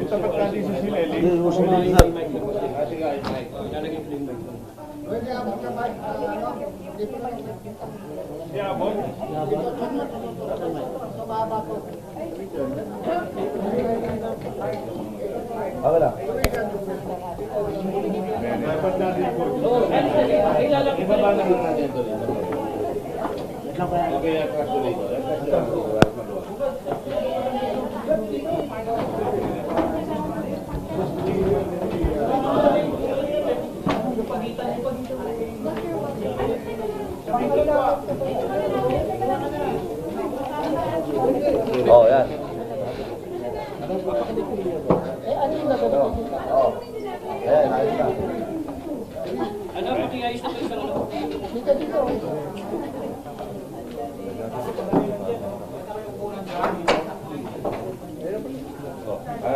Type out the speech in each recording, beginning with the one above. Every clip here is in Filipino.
Ito pagkadisi sila, Okay lang. Ibaba na lang natin ito rin. Okay, actually, Oh, yan. Oh. Ayan, ayos na.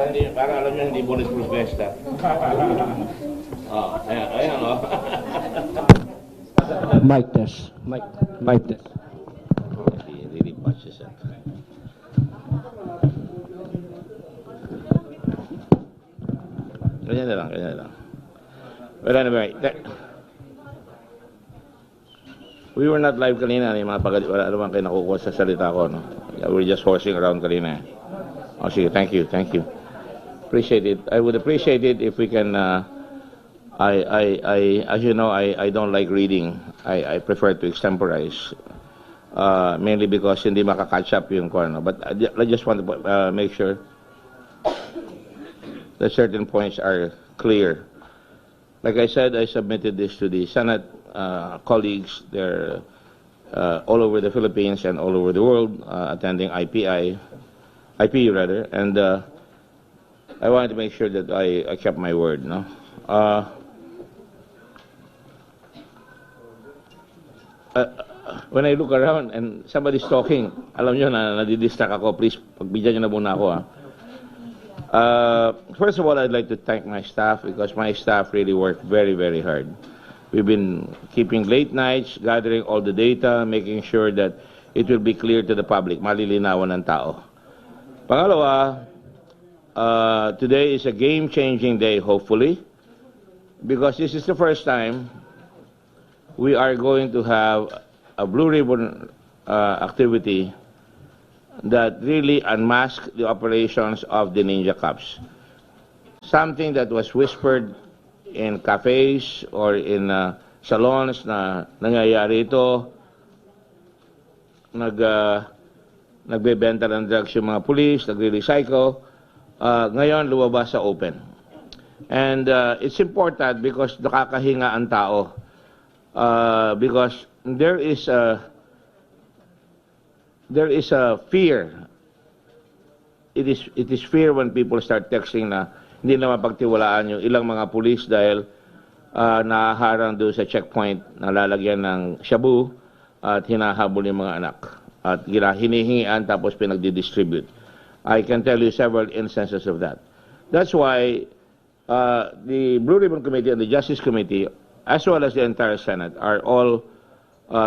hindi, para alam nyo, hindi bulletproof vest ha. Ayan, ayan o. Mic test. Mic test. Really patches yan. Ganyan na lang, ganyan na lang. Well, anyway, we were not live kanina, yung mga wala naman kayo nakukuha sa salita ko, no? We're just horsing around kanina. Oh, sige, thank you. Appreciate it. I would appreciate it if we can, as you know, I don't like reading. I prefer to extemporize, mainly because hindi makakatch up yung corner. But I just want to make sure that certain points are clear. Like I said, I submitted this to the Senate colleagues. They're all over the Philippines and all over the world attending IPU rather, and I wanted to make sure that I kept my word. No, when I look around and somebody's talking, alam nyo na nadidistract ako. Please, pagbigyan nyo na muna ako. First of all, I'd like to thank my staff because my staff really worked very, very hard. We've been keeping late nights, gathering all the data, making sure that it will be clear to the public, malilinawan ng tao. Pangalawa, today is a game-changing day, hopefully, because this is the first time we are going to have a Blue Ribbon activity that really unmasked the operations of the Ninja Cops. Something that was whispered in cafes or in salons na nangyayari ito, nagbebenta ng drugs yung mga police, nagre-recycle, ngayon lumabas sa open. And it's important because nakakahinga ang tao. Because there is a fear. It is fear when people start texting na hindi na mapagtiwalaan yung ilang mga pulis dahil nahaharang doon sa checkpoint na lalagyan ng shabu at hinahabol yung mga anak at hinihingian tapos pinagdi-distribute. I can tell you several instances of that. That's why the Blue Ribbon Committee and the Justice Committee, as well as the entire Senate, are all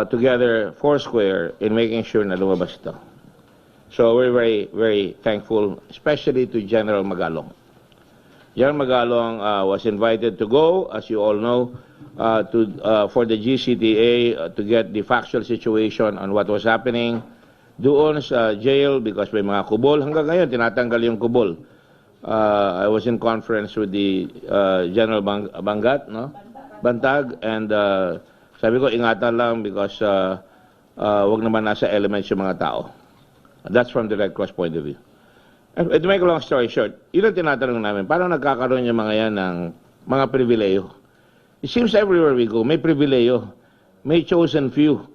together foursquare in making sure na lumabas ito. So we're very, very thankful, especially to General Magalong. General Magalong was invited to go, as you all know, for the GCTA to get the factual situation on what was happening doon sa jail because may mga kubol. Hanggang ngayon, tinatanggal yung kubol. I was in conference with the General Bantag, and sabi ko, ingatan lang because wag naman nasa elements yung mga tao. That's from the Red Cross point of view. And to make a long story short, yun ang tinatanong namin, paano nagkakaroon yung mga yan ng mga pribileyo? It seems everywhere we go, may pribileyo, may chosen few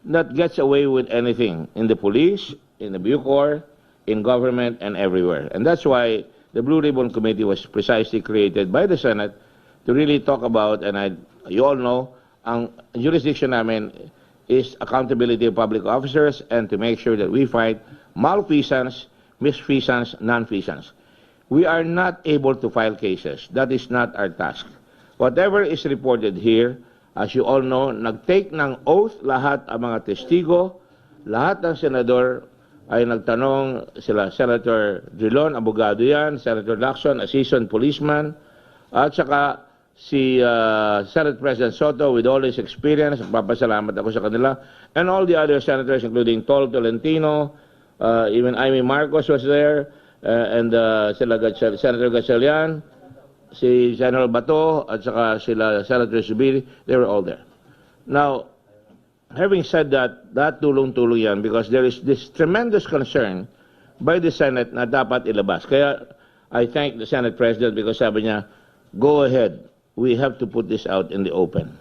that gets away with anything in the police, in the Bucor, in government, and everywhere. And that's why the Blue Ribbon Committee was precisely created by the Senate to really talk about, and you all know, ang jurisdiction namin is accountability of public officers and to make sure that we fight malfeasance, misfeasance, non-feasance. We are not able to file cases. That is not our task. Whatever is reported here, as you all know, nag-take ng oath lahat ang mga testigo, lahat ng senador ay nagtanong, sila Senator Drilon, abogado yan, Senator Lacson, a seasoned policeman, at saka si Senate President Soto with all his experience, papasalamat ako sa kanila, and all the other senators including Tol Tolentino, even Amy Marcos was there, and Senator Gatchalian, si General Bato, at saka sila Senator Zubiri, they were all there. Now, having said that, tulong-tulong yan because there is this tremendous concern by the Senate na dapat ilabas. Kaya I thank the Senate President because sabi niya, go ahead, we have to put this out in the open.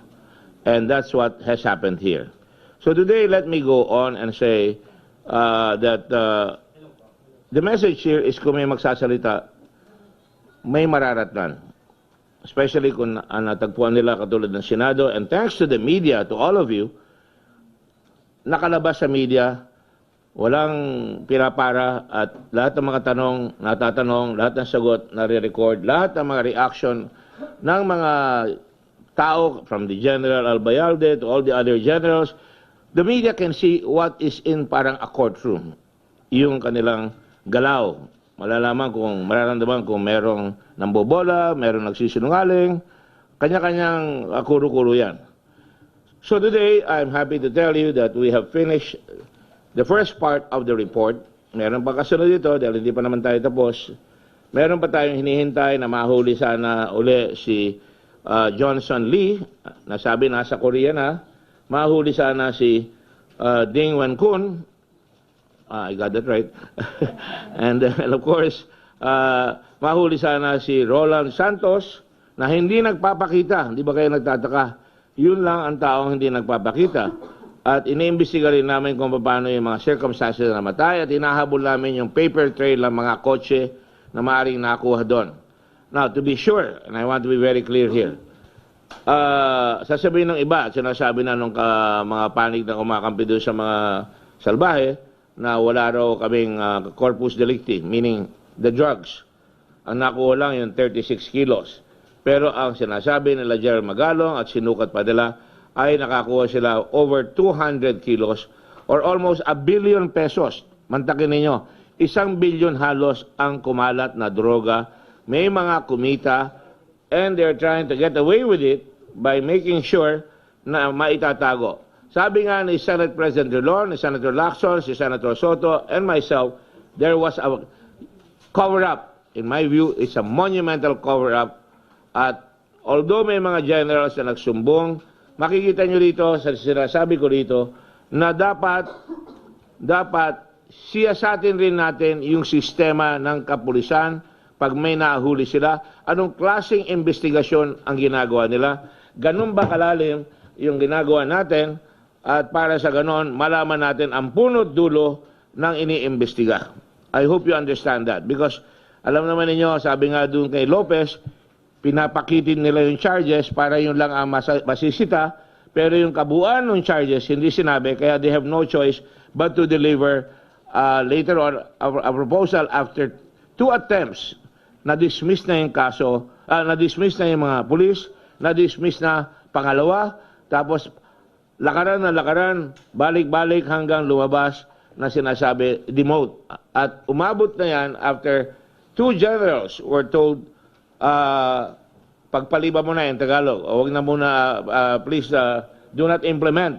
And that's what has happened here. So today, let me go on and say that the message here is kung may magsasalita, may mararatnan. Especially kung natagpuan nila katulad ng Senado. And thanks to the media, to all of you, nakalabas sa media, walang pirapara at lahat ng mga tanong, natatanong, lahat ng sagot, nare-record, lahat ng mga reaction ng mga tao from the General Albayalde to all the other generals, the media can see what is in parang a courtroom. Yung kanilang galaw. Malalaman kung, mararamdaman kung merong nambobola, merong nagsisinungaling, kanya-kanyang kuro-kuro yan. So today, I'm happy to tell you that we have finished the first part of the report. Meron pa kasunod dito dahil hindi pa naman tayo tapos. Meron pa tayong hinihintay na mahuli sana uli si Johnson Lee, nasabi nasa Korea na. Mahuli sana si Ding Wen-kun. I got that right. And of course, mahuli sana si Roland Santos na hindi nagpapakita. Hindi ba kayo nagtataka? Yun lang ang taong hindi nagpapakita. At iniimbestiga rin namin kung paano yung mga circumstances na namatay at hinahabol namin yung paper trail ng mga kotse na maaaring nakuha doon. Now, to be sure, and I want to be very clear here, sasabihin ng iba at sinasabi na nung mga panig na kumakampi doon sa mga salbahe na wala raw kaming corpus delicti, meaning the drugs. Ang nakuha lang yung 36 kilos. Pero ang sinasabi nila Gerald Magalong at sinukat pa nila ay nakakuha sila over 200 kilos or almost 1 billion pesos. Mantakin ninyo, 1 billion halos ang kumalat na droga. May mga kumita and they're trying to get away with it by making sure na maitatago. Sabi nga ni Senate President Drilon, ni Senator Lacson, si Senator Soto, and myself, there was a cover-up. In my view, it's a monumental cover-up. At although may mga generals na nagsumbong, makikita nyo rito, sa sinasabi ko rito, na dapat siyasatin rin natin yung sistema ng kapulisan pag may nahuli sila. Anong klaseng investigasyon ang ginagawa nila? Ganun ba kalalim yung ginagawa natin? At para sa ganon, malaman natin ang punot dulo ng iniimbestiga. I hope you understand that. Because alam naman ninyo, sabi nga doon kay Lopez, pinapakitin nila yung charges para yun lang ang masisita, pero yung kabuuan ng charges hindi sinabi, kaya they have no choice but to deliver later on a proposal after 2 attempts. Na-dismiss na yung kaso, na-dismiss na yung mga pulis, na-dismiss na pangalawa, tapos lakaran na lakaran, balik-balik hanggang lumabas na sinasabi demote. At umabot na yan after 2 generals were told, pagpaliba mo na yung Tagalog, o wag na muna, please do not implement.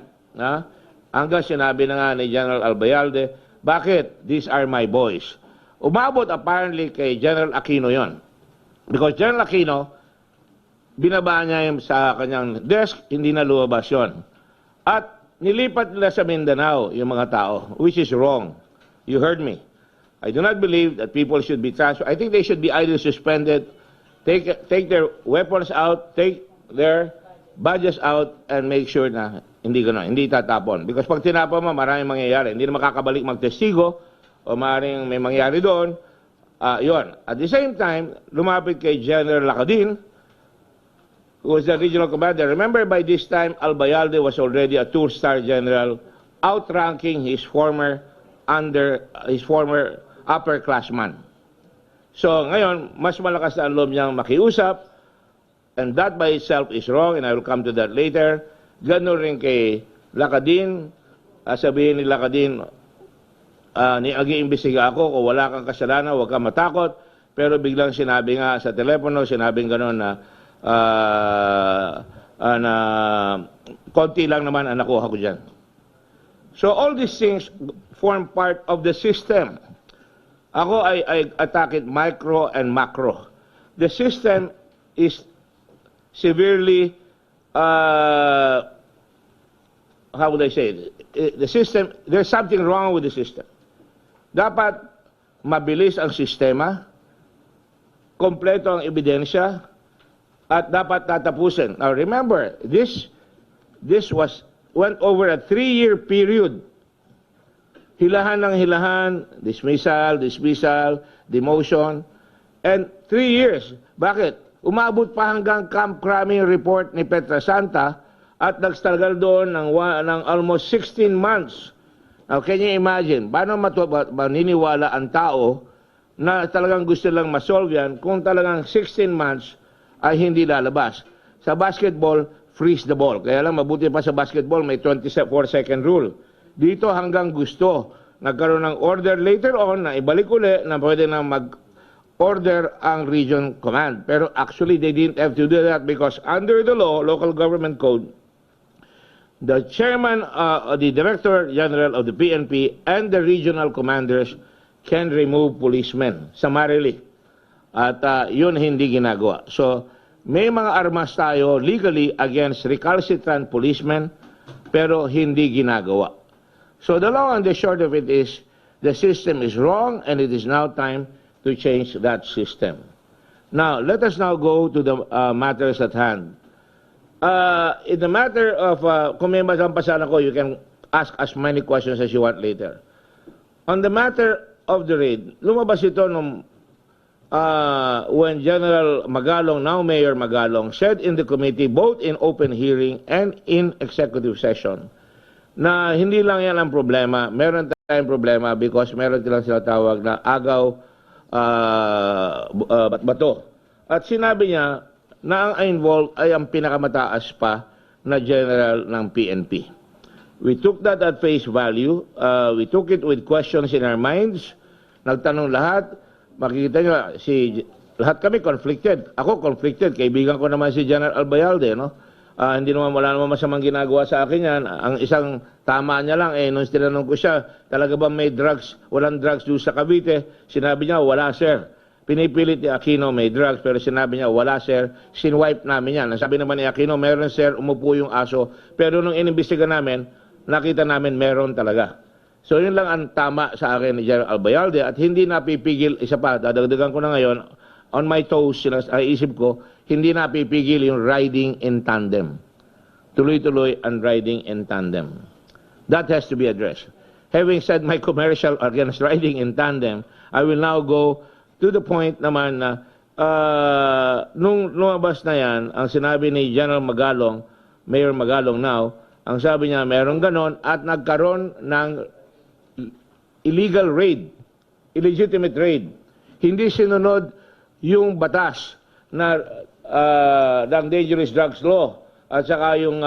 Hanggang sinabi na nga ni General Albayalde, bakit? These are my boys. Umabot apparently kay General Aquino yon. Because General Aquino, binabaan niya yung sa kanyang desk, hindi na lumabas yun. At nilipat nila sa Mindanao yung mga tao, which is wrong. You heard me. I do not believe that people should be transferred. I think they should be either suspended, take their weapons out, take their badges out, and make sure na hindi gano'n, hindi tatapon. Because pag tinapon mo, maraming mangyayari. Hindi na makakabalik magtestigo, o maraming may mangyayari doon. Yun. At the same time, lumapit kay General Lacadin, who was the regional commander. Remember, by this time, Albayalde was already a 2-star general, outranking his former upperclassman. So, ngayon, mas malakas na ang loob niyang makiusap, and that by itself is wrong, and I will come to that later. Gano'n rin kay Lacadin, sabihin nila ka din, ag-iimbestiga ako, kung wala kang kasalanan, huwag kang matakot. Pero biglang sinabi nga sa telepono, sinabing gano'n na konti lang naman ang nakuha ko dyan. So all these things form part of the system. Ako I attack it micro and macro. The system is severely, how would I say it? The system, there's something wrong with the system. Dapat mabilis ang sistema, kompleto ang ebidensya, at dapat tatapusin. Now remember, this went over a 3-year period. Hilahan ng hilahan, dismissal, demotion, and 3 years. Bakit? Umabot pa hanggang camp cramming report ni Petra Santa at nagstagal doon ng almost 16 months. Now, can you imagine, paano maniniwala ang tao na talagang gusto lang masolve yan kung talagang 16 months ay hindi lalabas? Sa basketball, freeze the ball. Kaya lang mabuti pa sa basketball, may 24-second rule. Dito hanggang gusto. Nagkaroon ng order later on na ibalik uli na pwede na mag-order ang region command. Pero actually, they didn't have to do that because under the law, local government code, the chairman, the director general of the PNP and the regional commanders can remove policemen summarily. At yun hindi ginagawa. So, may mga armas tayo legally against recalcitrant policemen pero hindi ginagawa. So the long and the short of it is the system is wrong and it is now time to change that system. Now, let us now go to the matters at hand. In the matter of, kung may masampasan ako, you can ask as many questions as you want later. On the matter of the raid, lumabas ito nung when General Magalong, now Mayor Magalong, said in the committee, both in open hearing and in executive session, na hindi lang yan ang problema, meron tayong problema because meron silang sinatawag na agaw bato. At sinabi niya na ang involved ay ang pinakamataas pa na general ng PNP. We took that at face value. We took it with questions in our minds. Nagtanong lahat. Makikita nyo, lahat kami conflicted. Ako conflicted. Kaibigan ko naman si General Albayalde, no? Hindi naman, wala naman masamang ginagawa sa akin yan. Ang isang tama niya lang, nung tinanong ko siya, talaga ba may drugs, walang drugs doon sa Cavite? Sinabi niya, wala sir. Pinipilit ni Aquino may drugs, pero sinabi niya, wala sir. Sinwipe namin yan. Sabi naman ni Aquino, meron sir, umupo yung aso. Pero nung inimbestiga namin, nakita namin meron talaga. So yun lang ang tama sa akin ni General Albayalde at hindi napipigil, isa pa, dadagdagan ko na ngayon, on my toes, isip ko, hindi napipigil yung riding in tandem. Tuloy-tuloy ang riding in tandem. That has to be addressed. Having said my commercial against riding in tandem, I will now go to the point naman na nung lumabas na yan, ang sinabi ni General Magalong, Mayor Magalong now, ang sabi niya meron ganon at nagkaroon ng illegal raid, illegitimate raid. Hindi sinunod yung batas na ng dangerous drugs law at saka yung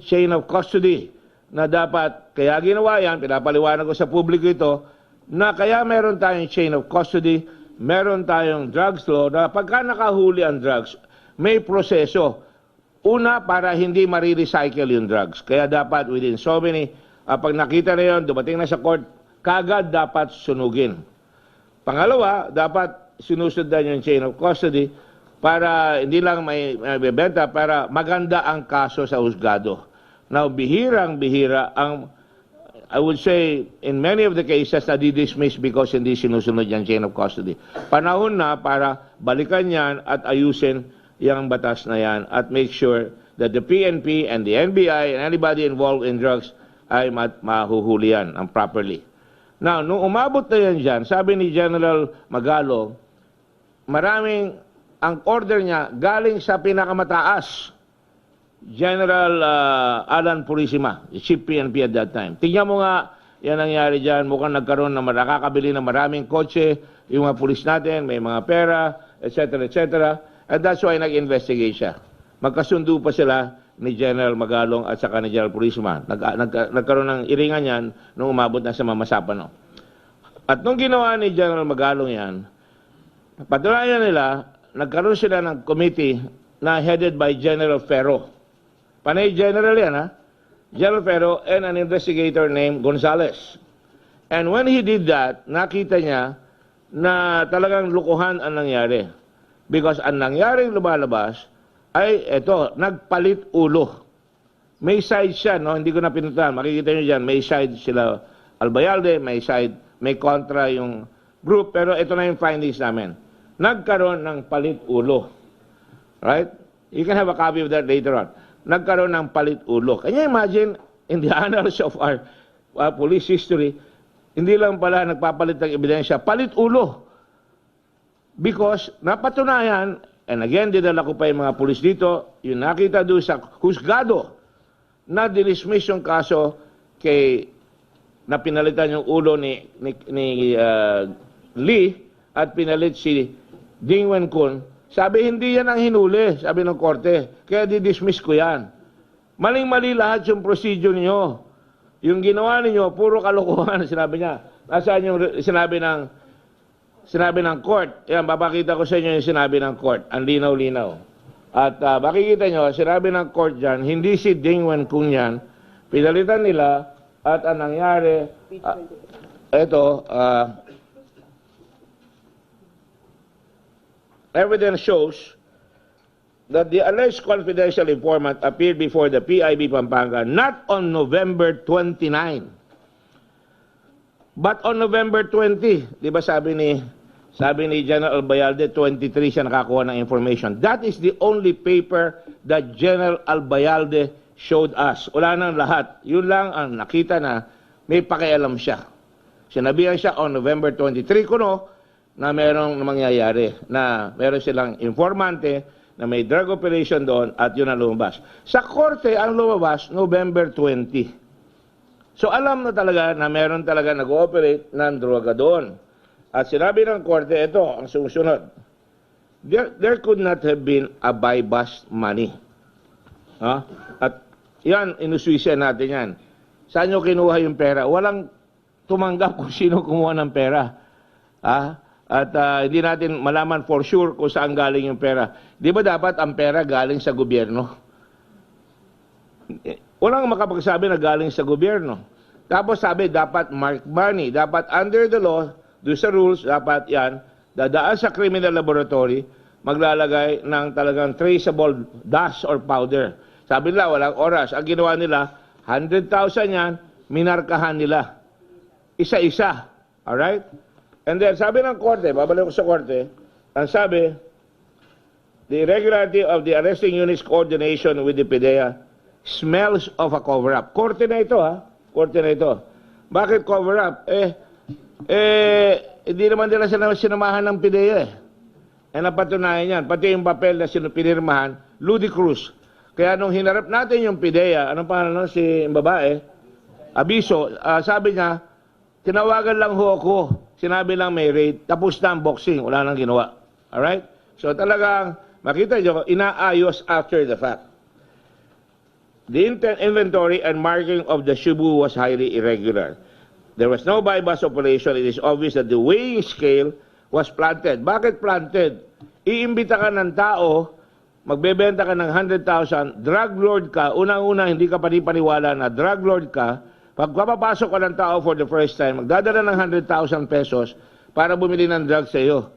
chain of custody na dapat, kaya ginawa yan, pinapaliwanag ko sa publiko ito, na kaya meron tayong chain of custody, meron tayong drugs law, na pagka nakahuli ang drugs, may proseso. Una, para hindi marirecycle yung drugs. Kaya dapat within so many, pag nakita na yun, dumating na sa court, kagad dapat sunugin. Pangalawa, dapat sinusundan yung chain of custody para hindi lang may bebenta, para maganda ang kaso sa husgado. Now, bihirang-bihira ang, I would say, in many of the cases na di-dismiss because hindi sinusunod yung chain of custody. Panahon na para balikan yan at ayusin yung batas na yan at make sure that the PNP and the NBI and anybody involved in drugs ay mahuhuli yan properly. Now, nung umabot na yan dyan, sabi ni General Magalong, maraming ang order niya galing sa pinakamataas, General Alan Purisima, Chief PNP at that time. Tingnan mo nga, yan nangyari dyan, mukhang nagkaroon na nakakabili ng maraming kotse, yung mga pulis natin, may mga pera, etc., etc. And that's why nag-investigate siya. Magkasundo pa sila ni General Magalong at saka ni General Purisma. Nagkaroon ng iringan yan nung umabot na sa Mamasapano. At nung ginawa ni General Magalong yan, patunayan nila, nagkaroon sila ng committee na headed by General Ferro. Panay General yan, ha? General Ferro and an investigator named Gonzales. And when he did that, nakita niya na talagang lukuhan ang nangyari. Because ang nangyaring lumalabas ay, eto, nagpalit ulo. May side siya, no? Hindi ko na pinuntahan. Makikita nyo dyan, may side sila Albayalde, may side, may kontra yung group, pero ito na yung findings namin. Nagkaroon ng palit ulo. Right? You can have a copy of that later on. Nagkaroon ng palit ulo. Can you imagine, in the annals of our police history, hindi lang pala nagpapalit ng ebidensya, palit ulo. Because napatunayan, and again, dinala ko pa yung mga pulis dito, yung nakita doon sa husgado na dinismiss yung kaso kay na pinalitan yung ulo ni Lee at pinalit si Ding Wenkun. Sabi, hindi yan ang hinuli, sabi ng korte. Kaya di-dismiss ko yan. Maling-mali lahat yung procedure niyo. Yung ginawa niyo, puro kalokohan, sinabi niya. Nasaan yung sinabi ng court? Yan, papakita ko sa inyo yung sinabi ng court. Ang linaw-linaw. At makikita nyo, sinabi ng court dyan, hindi si Ding Wenkun yan. Pinalitan nila at ang nangyari, evidence shows that the alleged confidential informant appeared before the PIB Pampanga not on November 29, but on November 20. Di ba sabi ni General Albayalde, 23 siya nakakuha ng information. That is the only paper that General Albayalde showed us. Wala nang lahat. Yun lang ang nakita na may pakialam siya. Sinabihan siya on November 23 kuno na merong mangyayari, na meron silang informante na may drug operation doon at yun ang lumabas. Sa korte, ang lumabas, November 20. So alam na talaga na meron talaga nag-ooperate ng droga doon. At sinabi ng korte, ito ang sumusunod. There could not have been a buy-bust money. At yan, inuswisya natin yan. Saan nyo kinuha yung pera? Walang tumanggap kung sino kumuha ng pera. At hindi natin malaman for sure kung saan galing yung pera. Di ba dapat ang pera galing sa gobyerno? Walang makapagsabi na galing sa gobyerno. Tapos sabi, dapat marked money. Dapat under the law, do sa rules, dapat yan, dadaan sa criminal laboratory, maglalagay ng talagang traceable dust or powder. Sabi nila, walang oras. Ang ginawa nila, 100,000 yan, minarkahan nila. Isa-isa. Alright? And then, sabi ng korte, babalik ko sa korte, ang sabi, the irregularity of the arresting unit's coordination with the PDEA smells of a cover-up. Korte na ito, ha? Korte na ito. Bakit cover-up? Hindi naman nila sinamahan ng PDEA. Napatunayan yan. Pati yung papel na pinirmahan, ludicrous. Kaya nung hinarap natin yung PDEA, anong pangalan nun, si babae, abiso, sabi niya, tinawagan lang ho ako. Sinabi lang may raid, tapos na ang boxing, wala nang ginawa. Alright? So talagang, makita nyo, inaayos after the fact. The inventory and marking of the Shibu was highly irregular. There was no buy-bust operation. It is obvious that the weighing scale was planted. Bakit planted? Iimbita ka ng tao, magbebenta ka ng 100,000, drug lord ka, unang-una hindi ka panipaniwala na drug lord ka, pagpapapasok ka ng tao for the first time, magdadala ng 100,000 pesos para bumili ng drug sa iyo.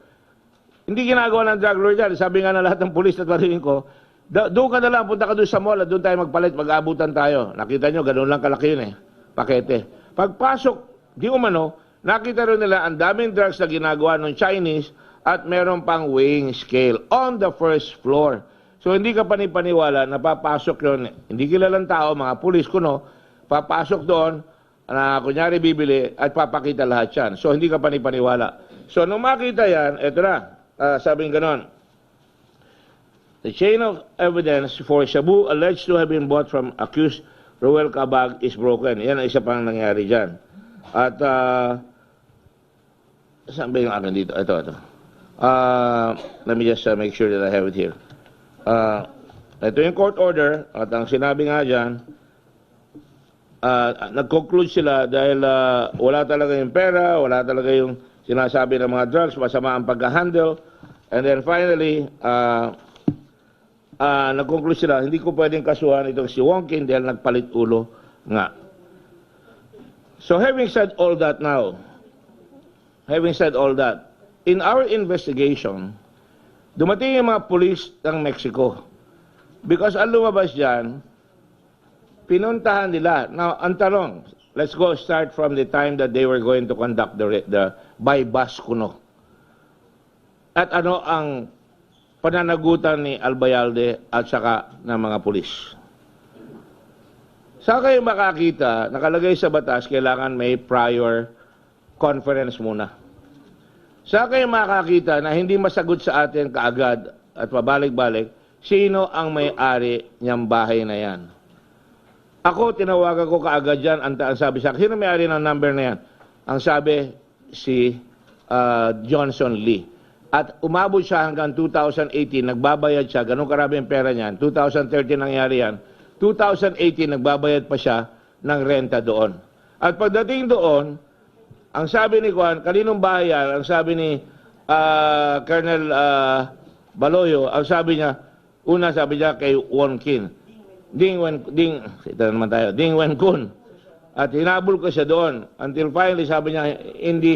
Hindi ginagawa ng drug lord yan. Sabi nga na lahat ng pulis at barihin ko, doon ka na lang, punta ka doon sa mall at doon tayo magpalit, mag-aabutan tayo. Nakita nyo, ganoon lang kalaki yun pakete. Pagpasok, di umano, nakita rin nila ang daming drugs na ginagawa ng Chinese at meron pang weighing scale on the first floor. So hindi ka panipaniwala na papasok yun. Hindi kilalang tao, mga pulis kuno, papasok doon, na kunyari bibili at papakita lahat yan. So hindi ka panipaniwala. So nung makita yan, eto na, sabing ganon. The chain of evidence for Shabu alleged to have been bought from accused Roel Cabag is broken. Yan ang isa pang nangyari dyan. At, saan ba yung akin dito? Ito. Let me just make sure that I have it here. Ito yung court order, at ang sinabi nga dyan, nag-conclude sila dahil wala talaga yung pera, wala talaga yung sinasabi ng mga drugs, masama ang pag-handle. And then finally, nag-conclude sila, hindi ko pwedeng kasuhan itong si Wongkin dahil nagpalit ulo nga. So having said all that now, in our investigation, dumating yung mga pulis ng Mexico. Because ang lumabas dyan, pinuntahan nila. Now, ang tanong, let's go start from the time that they were going to conduct the bypass kuno. At ano ang pananagutan ni Albayalde at saka ng mga pulis? Saan kayo makakita, nakalagay sa batas, kailangan may prior conference muna. Saan kayo makakita na hindi masagot sa atin kaagad at pabalik-balik, sino ang may-ari niyang bahay na yan? Ako, tinawagan ko kaagad yan, ang sabi sa akin, sino may-ari ng number na yan? Ang sabi, si Johnson Lee. At umabot siya hanggang 2018, nagbabayad siya, ganun karami ang pera niyan. 2013 nangyari yan. 2018, nagbabayad pa siya ng renta doon. At pagdating doon, ang sabi ni Juan, kaninong bahay yan? Ang sabi ni Colonel Baloyo, ang sabi niya, una sabi niya kay Wongkin, Ding Wen Kun. At hinabol ko siya doon. Until finally, sabi niya, hindi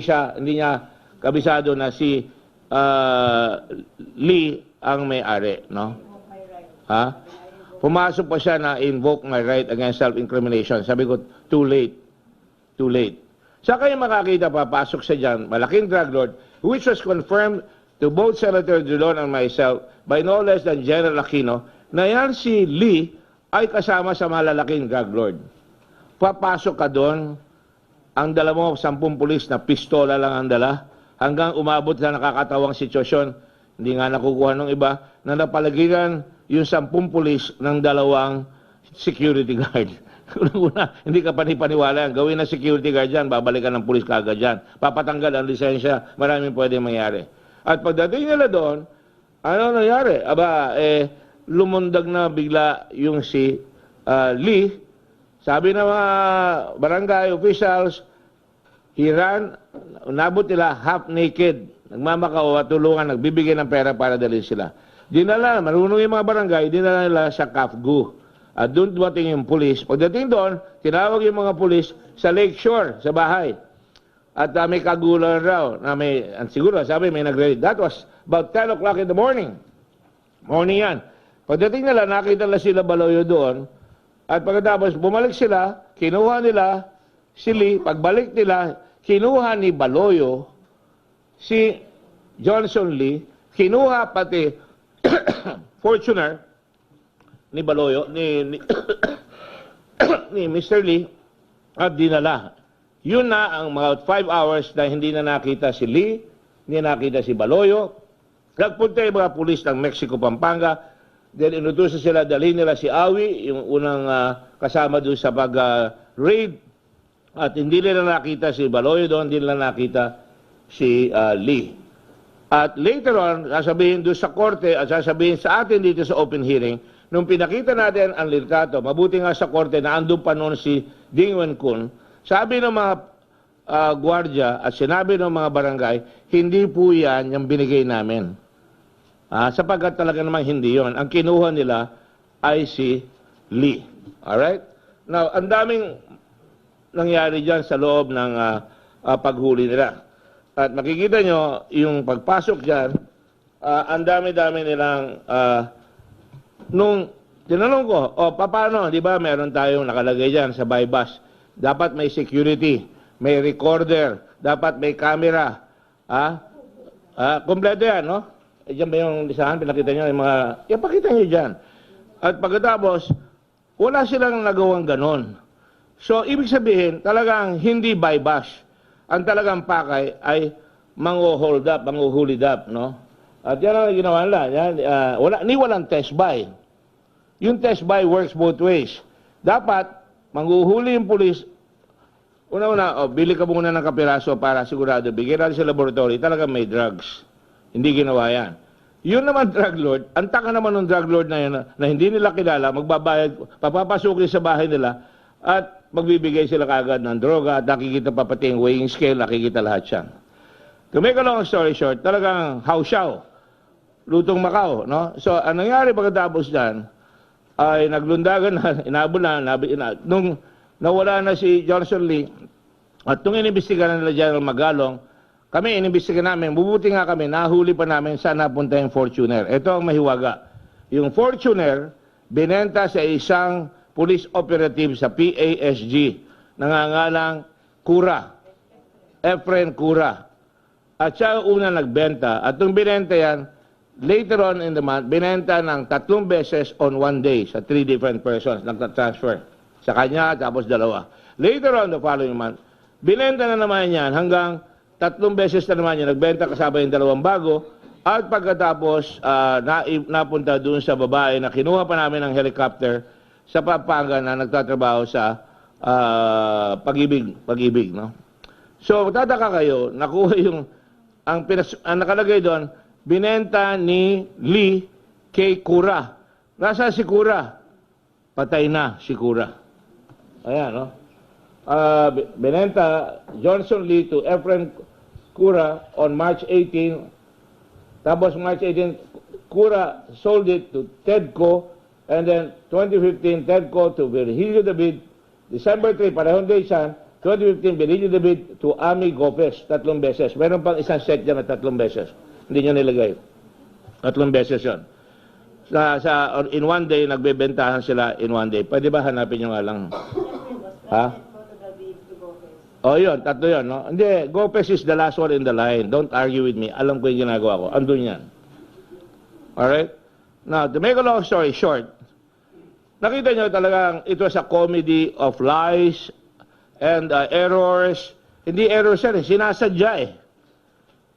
niya kabisado na si Lee ang may-ari, no? Ha? Pumasok pa siya na invoke my right against self-incrimination. Sabi ko, too late. Too late. Sa kayo makakita, papasok siya dyan, malaking drug lord, which was confirmed to both Senator Dulon and myself by no less than General Aquino, na yan si Lee ay kasama sa malalaking drug lord. Papasok ka doon, ang dala mo, 10 pulis na pistola lang ang dala, hanggang umabot sa nakakatawang sitwasyon, hindi nga nakukuha ng iba, na napalagiran yung 10 pulis ng 2 security guard. Una, hindi ka panipaniwala yan. Gawin na security guard yan, babalikan ng pulis kaagad yan. Papatanggal ang lisensya, maraming pwede mangyari. At pagdating nila doon, ano nangyari? Lumundag na bigla yung si Lee. Sabi ng mga barangay officials, he ran, nabot nila half naked, nagmamakao at tulungan, nagbibigay ng pera para dalhin sila. Dinala, marunong yung mga barangay, dinala nila sa Kafgu. At doon dumating yung pulis. Pagdating doon, tinawag yung mga pulis sa Lakeshore, sa bahay. At may kagulan raw, na siguro sabi may nagre-read. That was about 10 o'clock in the morning. Morning yan. Pagdating nila, nakita nila sila Baloyo doon. At pagkatapos, bumalik sila, kinuha nila si Lee. Pagbalik nila, kinuha ni Baloyo si Johnson Lee. Kinuha pati Fortuner ni Baloyo, ni Mr. Lee, at dinala. Yun na ang mga 5 hours na hindi na nakita si Lee, hindi na nakita si Baloyo. Nagpunta yung mga pulis ng Mexico, Pampanga, then inutusan sila, dalhin nila si Awi, yung unang kasama doon sa pag-raid, at hindi nila nakita si Baloyo doon, hindi nila nakita si Lee. At later on, sasabihin doon sa korte at sasabihin sa atin dito sa open hearing, nung pinakita natin ang litrato, mabuti nga sa korte na andun pa noon si Ding Wen Kun, sabi ng mga gwardiya at sinabi ng mga barangay, hindi po yan yung binigay namin. Sapagkat talaga naman hindi yon. Ang kinuha nila ay si Lee. Alright? Now, ang daming nangyari dyan sa loob ng paghuli nila. At makikita nyo, yung pagpasok dyan, ang dami-dami nilang nung tinanong ko, paano, di ba meron tayong nakalagay dyan sa bypass, dapat may security, may recorder, dapat may camera, kompleto yan, no? Diyan ba yung lisahan, pinakita nyo, yung mga, pakita nyo dyan. At pagkatapos, wala silang nagawang ganon. So, ibig sabihin, talagang hindi bypass. Ang talagang pakay ay mango-hold up, mango-hulid up, no? At yan ang ginawa nila. Walang test buy. Yung test buy works both ways. Dapat, manghuhuli yung pulis, una-una, bili ka muna ng kapiraso para sigurado, bigyan natin sa laboratory, talagang may drugs. Hindi ginawa yan. Yun naman drug lord, ang taka naman ng drug lord na yun na hindi nila kilala, magbabayad, papapasukin sa bahay nila at magbibigay sila kagad ng droga at nakikita pa pati yung weighing scale, nakikita lahat yan. To make a long story short, talagang hausiaw, lutong Macau, no? So, anong nangyari pagkatapos dyan, ay naglundagan na, inabol na, nung nawala na si Johnson Lee, at nung inimbestigahan nila General Magalong, kami inimbestigahan namin, bubuti nga kami, nahuli pa namin saan napunta yung Fortuner. Ito ang mahiwaga. Yung Fortuner, binenta sa isang police operative sa PASG, nangangalang Cura, Efren Cura. At siya una nagbenta, at nung binenta yan, later on in the month, binenta ng 3 beses on one day sa 3 different persons, nagta-transfer. Sa kanya, tapos 2. Later on the following month, binenta na naman yan hanggang 3 beses na naman yan, nagbenta kasama yung 2 bago, at pagkatapos napunta doon sa babae na kinuha pa namin ng helicopter sa Pampanga na nagtatrabaho sa pag-ibig, no? So, tataka kayo, nakuha yung, ang nakalagay doon, binenta ni Lee kay Cura. Nasa si Cura? Patay na si Cura. Ayan, no? Binenta Johnson Lee to Efren Cura on March 18. Tapos March 18, Cura sold it to Tedco. And then 2015, Tedco to Virgilio David. December 3, parehong days yan. 2015, Virgilio David to Ami Gopez. 3 beses. Meron pang isang set dyan na 3 beses. Hindi nyo nilagay. 3 beses yun. In one day, nagbebentahan sila in one day. Pwede ba hanapin nyo nga lang? Ha? Oh, yun. 3 yun, no? Hindi. Gopez is the last one in the line. Don't argue with me. Alam ko yung ginagawa ko. Andun yan. Alright? Now, to make a long story short, nakita nyo talagang it was a comedy of lies and errors. Hindi errors yan, sinasadya eh.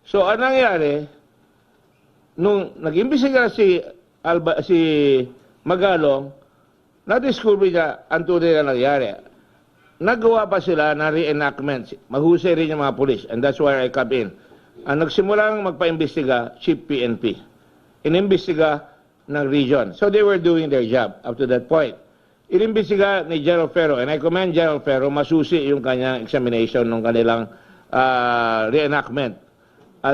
So, anong nangyari, nung nag-imbisiga si Magalong, na-discover niya ang tunay na nangyari. Nagawa pa sila ng reenactment. Mahusay rin yung mga pulis, and that's where I come in. Ang nagsimulang magpa-imbestiga, Chief PNP. Inimbestiga ng region. So they were doing their job up to that point. Inimbestiga ni General Ferro, and I commend General Ferro, masusi yung kanyang examination ng kanilang reenactment.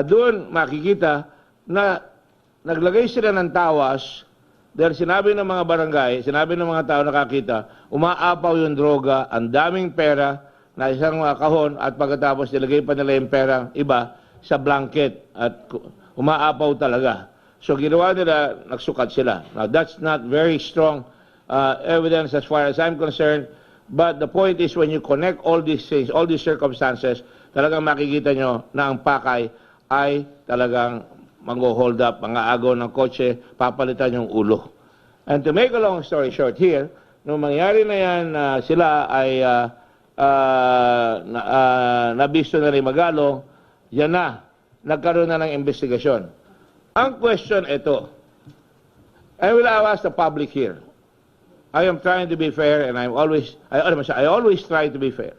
Doon makikita na naglagay sila ng tawas dahil sinabi ng mga barangay, sinabi ng mga tao nakakita, umaapaw yung droga, ang daming pera na isang kahon at pagkatapos nilagay pa nila yung pera iba sa blanket at umaapaw talaga. So ginawa nila, nagsukat sila. Now that's not very strong evidence as far as I'm concerned, but the point is when you connect all these things, all these circumstances, talagang makikita nyo na ang pakay ay talagang mag-hold up, mga agaw ng kotse, papalitan yung ulo. And to make a long story short here, nung mangyari na yan, sila ay nabisto na rin Magalong, yan na, nagkaroon na ng investigasyon. Ang question ito, I will ask the public here. I am trying to be fair and I always try to be fair.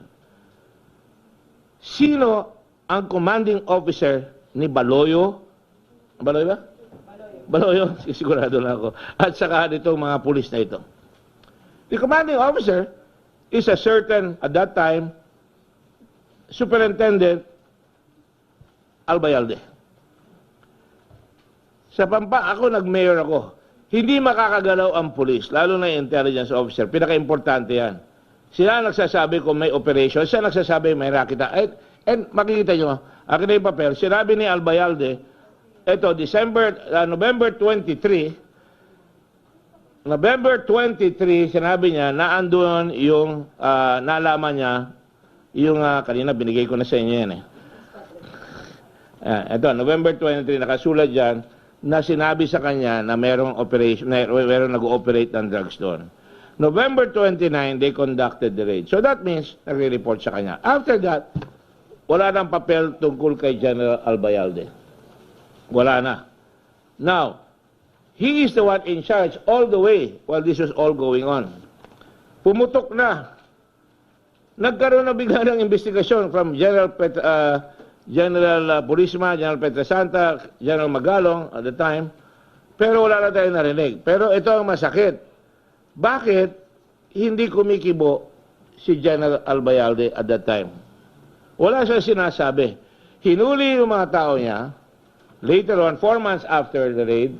Sino ang commanding officer ni Baloyo? Baloyo ba? Baloyo, sigurado na ako. At saka itong mga pulis na ito. The commanding officer is a certain, at that time, Superintendent Albayalde. Sa ako, nag-mayor ako. Hindi makakagalaw ang pulis, lalo na yung intelligence officer. Pinaka-importante yan. Sila nagsasabi kung may operation, sila nagsasabi may rakita. And makikita nyo, akin na yung papel, sinabi ni Albayalde, ito, November 23, sinabi niya na andun yung, nalaman niya, yung, kanina binigay ko na sa inyo yan eh. Ito, November 23, nakasulat dyan, na sinabi sa kanya na merong operation, merong nag-ooperate ng drugs doon. November 29, they conducted the raid. So that means, nagre-report sa kanya. After that, wala nang papel tungkol kay General Albayalde. Wala na. Now, he is the one in charge all the way while this was all going on. Pumutok na. Nagkaroon na bigla ng investigasyon from General Burisma, General Petrasanta, General Magalong at the time, Pero wala na tayong narinig. Pero ito ang masakit. Bakit hindi kumikibo si General Albayalde at that time? Wala siya sinasabi. Hinuli yung mga tao niya, later on, 4 months after the raid,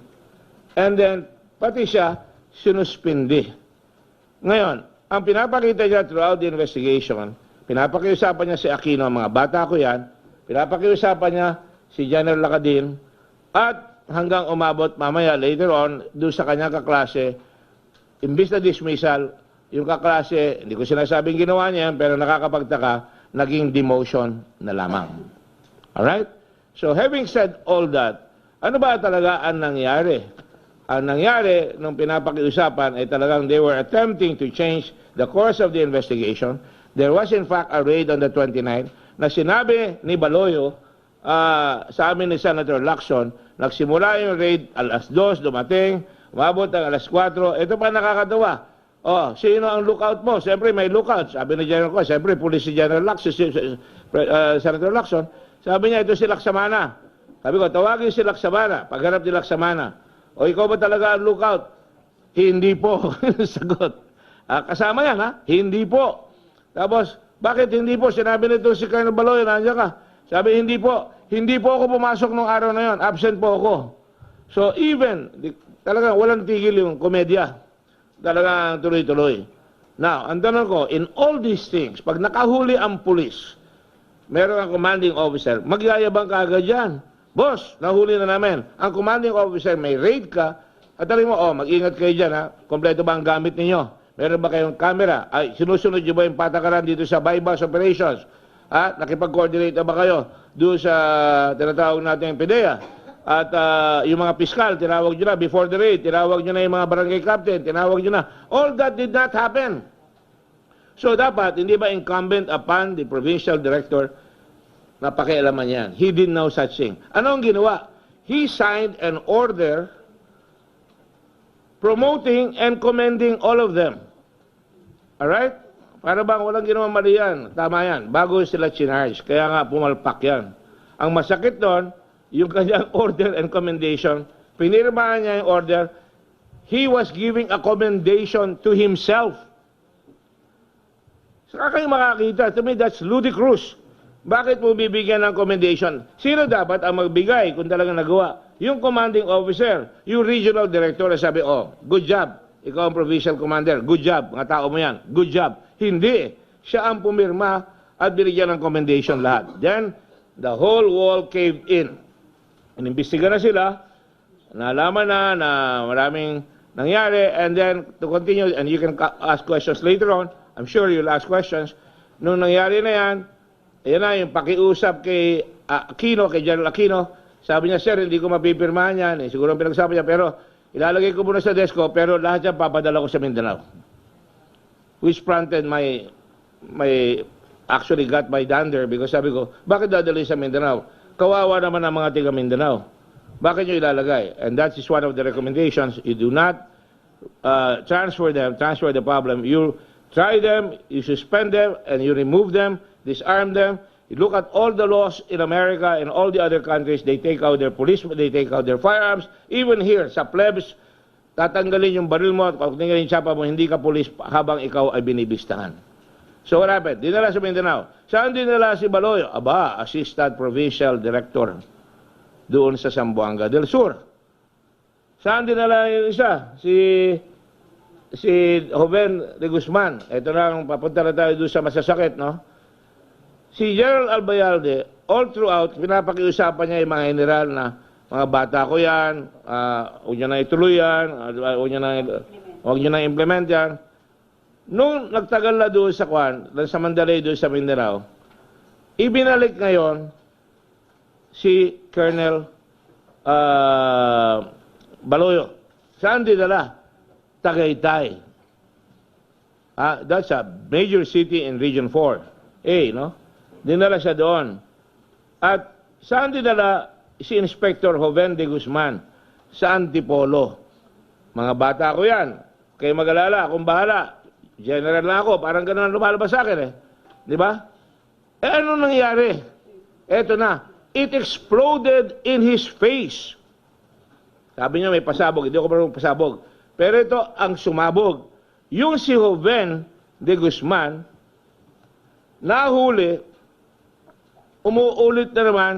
and then, pati siya, sinuspindi. Ngayon, ang pinapakita niya throughout the investigation, pinapakiusapan niya si Aquino, mga bata ko yan, pinapakiusapan niya si General Lacadin, at hanggang umabot mamaya, later on, doon sa kanyang kaklase, imbis na dismissal, yung kaklase, hindi ko sinasabing ginawa niya, pero nakakapagtaka, naging demotion na lamang. Alright? So, having said all that, ano ba talaga ang nangyari? Ang nangyari, nung pinapakiusapan, ay talagang they were attempting to change the course of the investigation. There was in fact a raid on the 29th na sinabi ni Baloyo sa amin ni Senator Lacson, nagsimula yung raid alas 2, dumating, umabot ang alas 4. Ito pa nakakatawa. Oh, sino ang lookout mo? Siyempre may lookout. Sabi ni General ko, siyempre police si General Lacson, Senator Lacson. Sabi niya, ito si Laksamana. Sabi ko, tawagin si Laksamana. Pagharap ni Laksamana. O ikaw ba talaga ang lookout? Hindi po. Sagot. Kasama yan, ha? Hindi po. Tapos, bakit hindi po? Sinabi nito si Colonel Baloy, nandiyan ka. Sabi, hindi po. Hindi po ako pumasok nung araw na yon. Absent po ako. So, even, talagang walang tigil yung komedya. Talagang tuloy-tuloy. Now, ang tanong ko, in all these things, pag nakahuli ang pulis, meron ang commanding officer, magyayabang ka agad yan. Boss, nahuli na namin. Ang commanding officer, may raid ka, at taling mo, mag-ingat kayo dyan, ha? Kompleto ba ang gamit ninyo? Meron ba kayong camera? Ay, sinusunod nyo ba yung patakaran dito sa bypass operations? Nakipag-coordinate na ba kayo doon sa tinatawag natin yung PDEA? At yung mga piskal, tinawag nyo na before the raid, tinawag nyo na yung mga barangay captain, tinawag nyo na. All that did not happen. So dapat, hindi ba incumbent upon the provincial director na pakialaman yan? He did know such thing. Ano ang ginawa? He signed an order promoting and commending all of them. Alright? Para bang walang ginawa mali yan. Tama yan. Bago sila chinarge. Kaya nga pumalpak yan. Ang masakit doon, yung kanyang order and commendation, pinirmahan niya yung order, he was giving a commendation to himself. Saka kayo makakita, to me that's ludicrous. Bakit mo bibigyan ng commendation? Sino dapat ang magbigay kung talagang nagawa? Yung commanding officer, yung regional director na sabi, good job, ikaw ang provincial commander, good job, mga tao mo yan, good job. Hindi, siya ang pumirma at binigyan ng commendation lahat. Then, the whole wall caved in. Inimbestiga na sila, nalaman na maraming nangyari, and then to continue, and you can ask questions later on, I'm sure you'll ask questions. Nung nangyari na yan, ayan na yung pakiusap kay Aquino, kay General Aquino, sabi niya, sir, hindi ko mapipirmahan yan, siguro ang pinagsabi niya, pero ilalagay ko muna sa desk ko, pero lahat yan papadala ko sa Mindanao. Which prompted actually got my dander, because sabi ko, bakit dadali sa Mindanao? Kawawa naman ang mga tiga Mindanao. Bakit nyo ilalagay? And that is one of the recommendations. You do not transfer the problem. You try them, you suspend them, and you remove them, disarm them. You look at all the laws in America and all the other countries, they take out their policemen, they take out their firearms. Even here, sa plebs, tatanggalin yung baril mo at tatanggalin yung tsapa mo, hindi ka police habang ikaw ay binibistahan. So what happened? Dinala sa Mindanao. Saan dinala si Baloyo? Assistant Provincial Director doon sa Zamboanga del Sur. Saan dinala yung isa? Si Joven de Guzman. Ito na, papunta na tayo doon sa masasakit, no? Si General Albayalde, all throughout, pinapakiusapan niya yung mga general na mga bata ko yan, huwag nyo na ituloy yan, huwag nyo na implement yan. Nung nagtagal na doon sa sa Mandalay doon sa Mindanao, ibinalik ngayon si Colonel Baloyo. Saan dinala? Tagaytay. That's a major city in Region 4A, no? Dinala siya doon. At saan dinala si Inspector Joven de Guzman? Sa Antipolo. Mga bata ko yan. Kayo mag-alala, akong bahala. General na ako, parang gano'n lumalabas sa akin, Di ba? Ano nangyari? Eto na. It exploded in his face. Sabi niya may pasabog, hindi ako marunong pasabog. Pero ito ang sumabog. Yung si Joven de Guzman, nahuli, umuulit na naman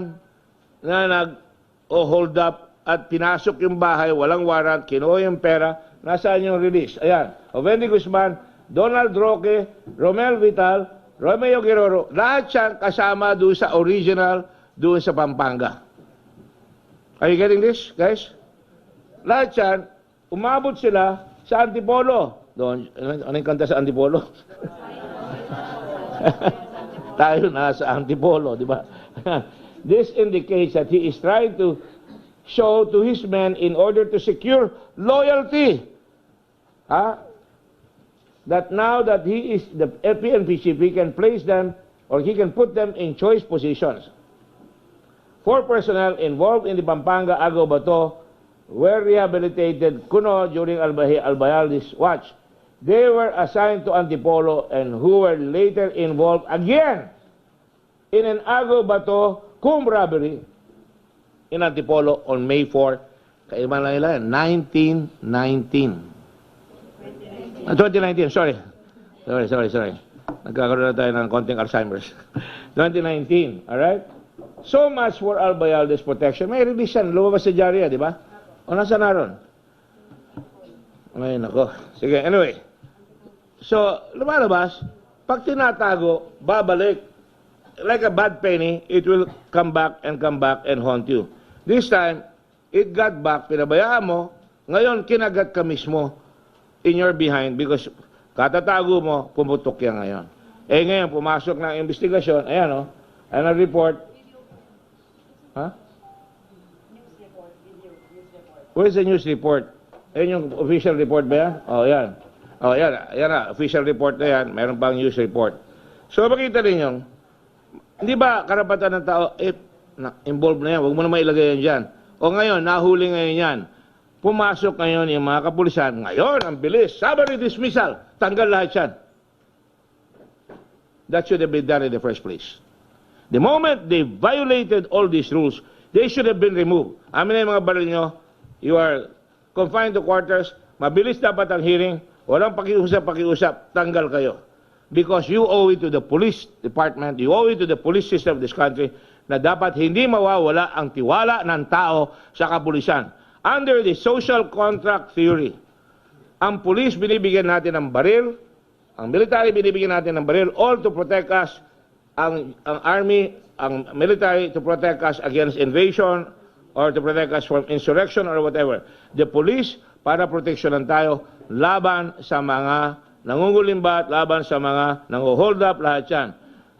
na nag-hold up at pinasok yung bahay, walang warrant, kinuha yung pera, nasaan yung release? Ayan, Joven de Guzman, Donald Roque, Romel Vital, Romeo Guerrero, lahat yan kasama doon sa original, doon sa Pampanga. Are you getting this, guys? Lahat yan, umabot sila sa Antipolo. Doon, ano yung kanta sa Antipolo? Tayo na sa Antipolo, di ba? This indicates that he is trying to show to his men in order to secure loyalty. That now that he is the PNP chief, he can place them or he can put them in choice positions. 4 personnel involved in the Pampanga Agua Bato were rehabilitated kuno during Albayalde's watch. They were assigned to Antipolo and who were later involved again in an Agua Bato cum robbery in Antipolo on May 4, kailan lang nila, 1919. 2019, sorry. Nagkakaroon na tayo ng konting Alzheimer's. 2019, alright? So much for Albayalde's protection. May release yan, lumabas sa dyarya, di ba? O nasa naroon? Ay, nako. Sige, anyway. So, lumalabas, pag tinatago, babalik. Like a bad penny, it will come back and haunt you. This time, it got back, pinabayaan mo, ngayon kinagat ka mismo in your behind because katatago mo, pumutok yan ngayon. Eh ngayon, pumasok ng investigasyon, ayan o, ano report? Ha? Where's the news report? Ayan yung official report ba yan? Oh, yan. Oh, yan. Yan na, official report na yan. Mayroon pang news report. So, makita ninyo, hindi ba karapatan ng tao, involved na yan, huwag mo na mailagay yan dyan. O ngayon, nahuli ngayon yan. Pumasok ngayon yung mga kapulisan. Ngayon, ang bilis. Summary dismissal. Tanggal lahat yan. That should have been done in the first place. The moment they violated all these rules, they should have been removed. Amin na yung mga baril nyo, you are confined to quarters, mabilis dapat ang hearing, walang pakiusap, tanggal kayo. Because you owe it to the police department, you owe it to the police system of this country, na dapat hindi mawawala ang tiwala ng tao sa kapulisan. Under the social contract theory, ang police binibigyan natin ng baril, ang military binibigyan natin ng baril, all to protect us, ang army, ang military to protect us against invasion or to protect us from insurrection or whatever. The police, para proteksyonan tayo, laban sa mga nangungulimbat, laban sa mga nangu-hold up, lahat yan.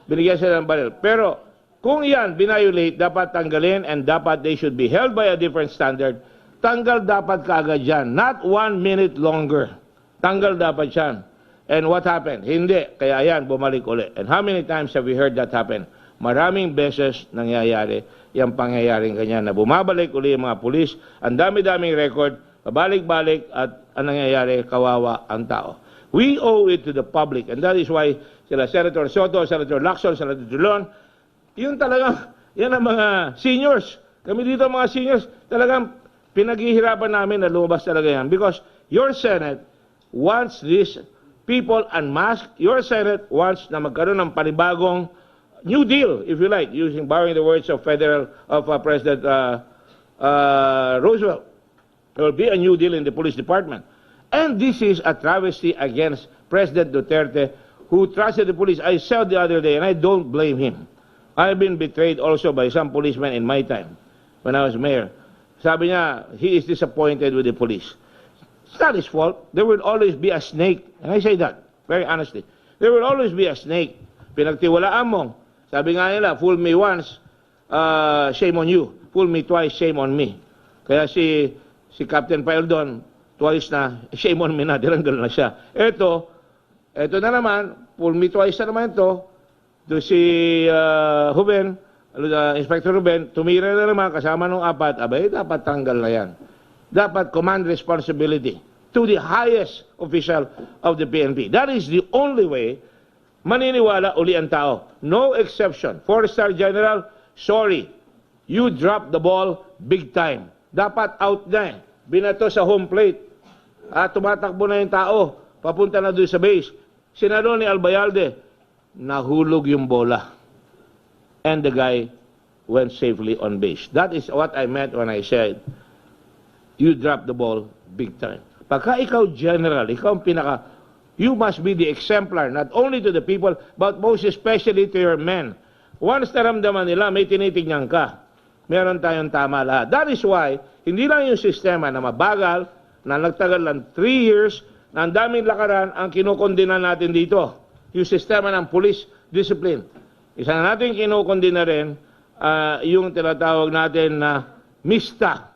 Binigyan sila ng baril. Pero, kung yan binayolate, dapat tanggalin and dapat they should be held by a different standard. Tanggal dapat kaagad yan. Not 1 minute longer. Tanggal dapat yan. And what happened? Hindi. Kaya yan, bumalik ulit. And how many times have we heard that happen? Maraming beses nangyayari yung pangyayaring ganyan na bumabalik ulit yung mga pulis. Ang dami-daming record, pabalik-balik at ang nangyayari, kawawa ang tao. We owe it to the public. And that is why sila Senator Soto, Senator Lacson, Senator Dulon, yun talagang, yan ang mga seniors. Kami dito mga seniors, talagang pinaghihirapan namin na lumabas talaga yan. Because your Senate wants this people unmasked. Your Senate wants na magkaroon ng panibagong New Deal, if you like, borrowing the words of President Roosevelt. There will be a New Deal in the police department. And this is a travesty against President Duterte, who trusted the police. I said the other day, and I don't blame him. I've been betrayed also by some policemen in my time, when I was mayor. Sabi niya, he is disappointed with the police. It's not his fault. There will always be a snake. And I say that, very honestly. There will always be a snake. Pinagtiwalaan mo. Sabi nga nila, fool me once, shame on you. Fool me twice, shame on me. Kaya si Captain Paildon, twice na, shame on me na, diranggal na siya. Ito na naman, fool me twice na naman ito. To si Ruben, Inspector Ruben, tumira na naman kasama ng 4, abay, dapat tanggal na yan. Dapat command responsibility to the highest official of the PNP. That is the only way maniniwala uli ang tao. No exception. 4-star general, sorry, you dropped the ball big time. dapat out na eh. Binato sa home plate. Tumatakbo na yung tao, papunta na doon sa base. Sinalo ni Albayalde, nahulog yung bola. And the guy went safely on base. That is what I meant when I said, you drop the ball big time. Pagka ikaw general, ikaw ang you must be the exemplar, not only to the people, but most especially to your men. Once naramdaman nila, may tinitingnan ka. Meron tayong tama lahat. That is why, hindi lang yung sistema na mabagal, na nagtagal lang 3 years, na ang daming lakaran ang kinukondina natin dito. Yung sistema ng police discipline. Isa na natin kinukondina rin, yung tinatawag natin na MISTA.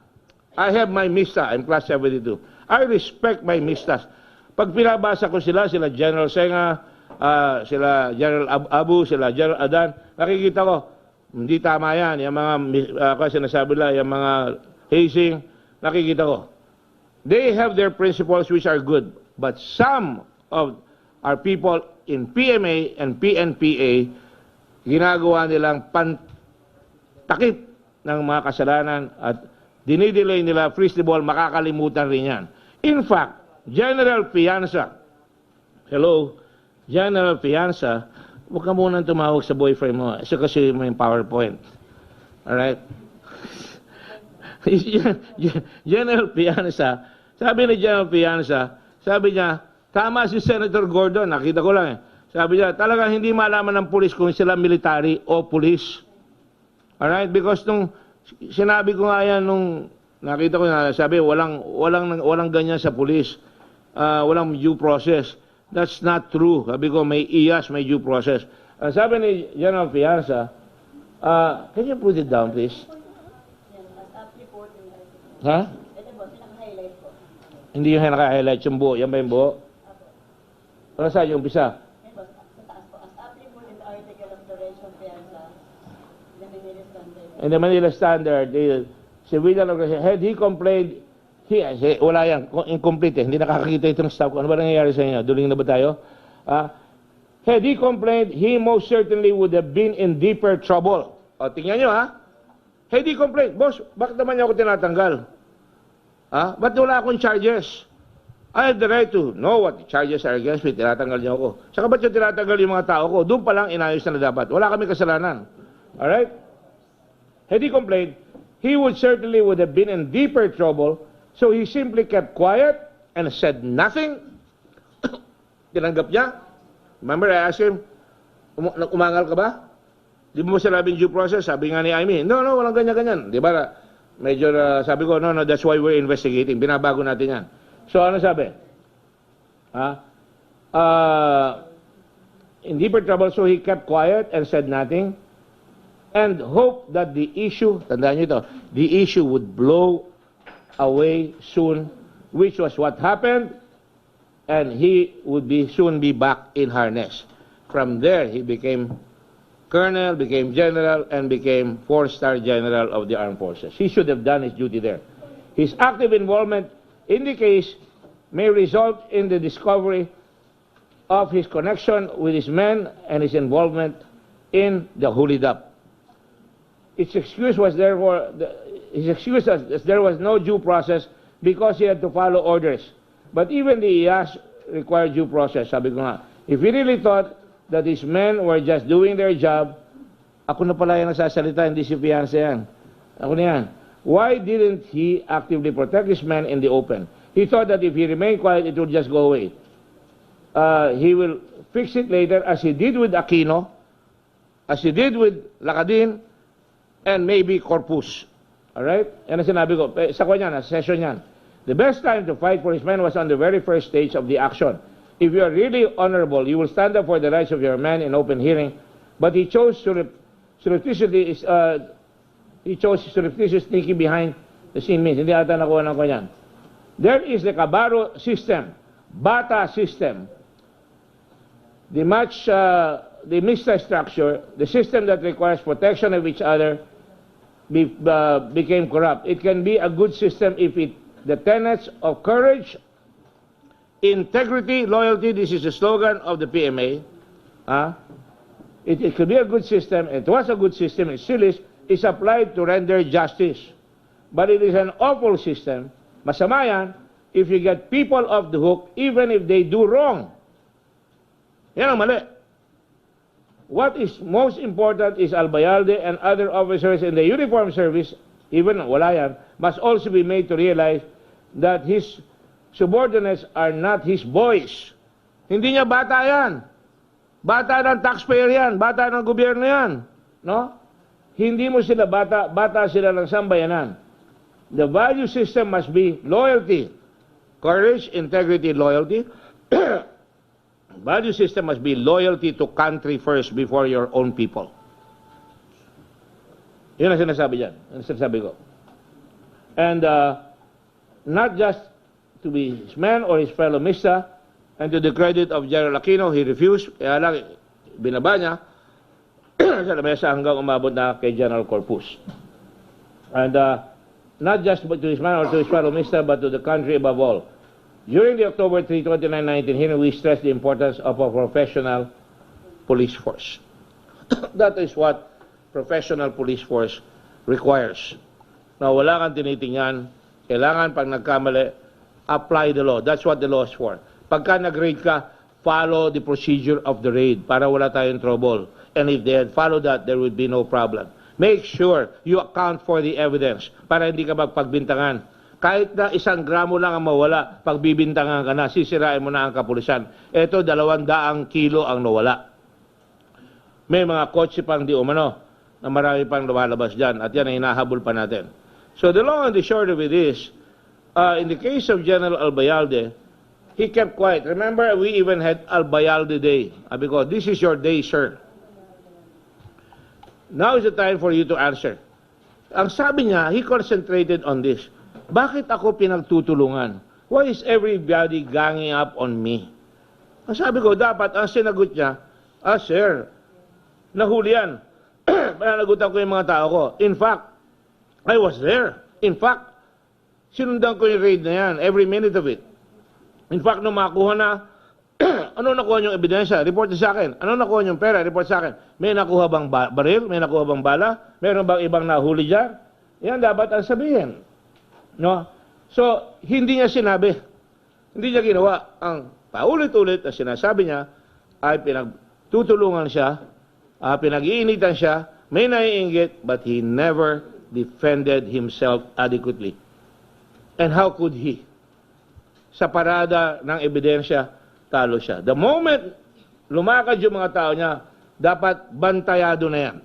I have my MISTA. I'm class 72. I respect my MISTAs. Pag pinabasa ko sila General Senga, sila General Abu, sila General Adan, nakikita ko, hindi tama yan. Yung mga, sinasabi nila, yung mga hazing, nakikita ko. They have their principles which are good. But some of our people in PMA and PNPA, ginagawa nilang pantakip ng mga kasalanan at dinidelay nila, freeze the ball, makakalimutan rin yan. In fact, General Fianza, hello, General Fianza, huwag ka munang tumawag sa boyfriend mo. Kasi may PowerPoint. Alright? General Fianza, sabi ni General Fianza, sabi niya, tama si Senator Gordon, nakita ko lang eh. Sabi niya, talagang hindi malaman ng pulis kung sila military o pulis. Alright? Because nung sinabi ko nga yan nung nakita ko na sabi, walang ganyan sa pulis. Walang due process. That's not true. Sabi ko, may IAS, may due process. Sabi ni General Fianza, can you put it down, please? Ha? Hindi yung naka-highlight yung buo. Yan ba yung buo? Ano saan yung umpisa? In the Manila Standard, the civilian organization, had he complained, wala yan, incomplete eh, hindi nakakakita ito ng staff ko. Ano ba nangyayari sa inyo? Duling na ba tayo? Had he complained, he most certainly would have been in deeper trouble. O, tingnan nyo ha. Had he complained, boss, bakit naman niya ako tinatanggal? Ba't wala akong charges? I have the right to know what the charges are against me, tinatanggal niyo ako. Saka ba't yung tinatanggal yung mga tao ko? Doon pa lang inayos na dapat. Wala kami kasalanan. Alright? Had he complained, he would certainly would have been in deeper trouble. So he simply kept quiet and said nothing. Tinanggap niya. Remember, I asked him, umangal ka ba? Di mo sinabing due process? Sabi nga ni Amy, no, walang ganyan-ganyan. Di ba? Medyo sabi ko, no, that's why we're investigating. Binabago natin yan. So ano sabi? In deeper trouble, so he kept quiet and said nothing. And hope that the issue, tandaan niyo ito, the issue would blow away soon, which was what happened, and he would soon be back in harness. From there, he became colonel, became general, and became 4-star general of the armed forces. He should have done his duty there. His active involvement in the case may result in the discovery of his connection with his men and his involvement in the hold-up. His excuse was therefore, there was no due process because he had to follow orders. But even the IAS required due process. Sabi ko nga, if he really thought that his men were just doing their job, ako na pala yung nagsasalita, hindi si Fianza yan. Ako na yan. Why didn't he actively protect his men in the open? He thought that if he remained quiet, it would just go away. He will fix it later, as he did with Aquino, as he did with Lacadin, and maybe Corpus. Alright? Yan ang sinabi ko. Sa kanya, sa session yan. The best time to fight for his men was on the very first stage of the action. If you are really honorable, you will stand up for the rights of your men in open hearing. But he chose surreptitiously sneaking behind the scene means. Hindi ata nakuha ng kanyan. There is the Cabarro system, Bata system, the mixed structure, the system that requires protection of each other became corrupt. It can be a good system if the tenets of courage, integrity, loyalty, this is the slogan of the PMA. It could be a good system. It was a good system. It still is applied to render justice. but it is an awful system. Masama yan if you get people off the hook even if they do wrong. Yan ang mali. What is most important is Albayalde and other officers in the uniform service, even wala yan, must also be made to realize that his subordinates are not his boys. Hindi niya bata yan. Bata ng taxpayer yan. Bata ng gobyerno yan. No? Hindi mo sila bata. Bata sila ng sambayanan. The value system must be loyalty. Courage, integrity, loyalty. Value system must be loyalty to country first before your own people. Yun ang sinasabi dyan. Ang sinasabi ko. And not just to be his man or his fellow Mista, and to the credit of General Aquino, he refused. Kaya lang, binaba niya sa lamesa hanggang umabot na kay General Corpus. And not just to his man or to his fellow Mista, but to the country above all. During the October 3, 2019 hearing, we stressed the importance of a professional police force. That is what professional police force requires. Now, wala kang tinitingnan. Kailangan pag nagkamali, apply the law. That's what the law is for. Pagka nag-raid ka, follow the procedure of the raid para wala tayong trouble. And if they had followed that, there would be no problem. Make sure you account for the evidence para hindi ka magpagbintangan. Kahit na 1 gramo lang ang mawala, pagbibintangan ka na, sisirain mo na ang kapulisan. Ito, 200 kilo ang nawala. May mga kotse pang di umano na marami pang lumalabas dyan at yan ay hinahabol pa natin. So the long and the short of it is, in the case of General Albayalde, he kept quiet. Remember, we even had Albayalde Day. Because this is your day, sir. Now is the time for you to answer. Ang sabi niya, he concentrated on this. Bakit ako pinagtutulungan? Why is everybody ganging up on me? Ang sabi ko, dapat, ang sinagot niya, sir, nahuli yan. Pananagutan ko yung mga tao ko. In fact, I was there. In fact, sinundan ko yung raid na yan, every minute of it. In fact, nung makakuha na, ano nakuha niyong ebidensya? Report sa akin. Ano nakuha niyong pera? Report sa akin. May nakuha bang baril? May nakuha bang bala? Meron bang ibang nahuli dyan? Yan dapat ang sabihin. No? So, hindi niya sinabi. Hindi niya ginawa. Ang paulit-ulit na sinasabi niya ay pinagtutulungan siya, pinag-iinitan siya, may naiinggit, but he never defended himself adequately. And how could he? Sa parada ng ebidensya, talo siya. The moment lumakad yung mga tao niya, dapat bantayado na yan.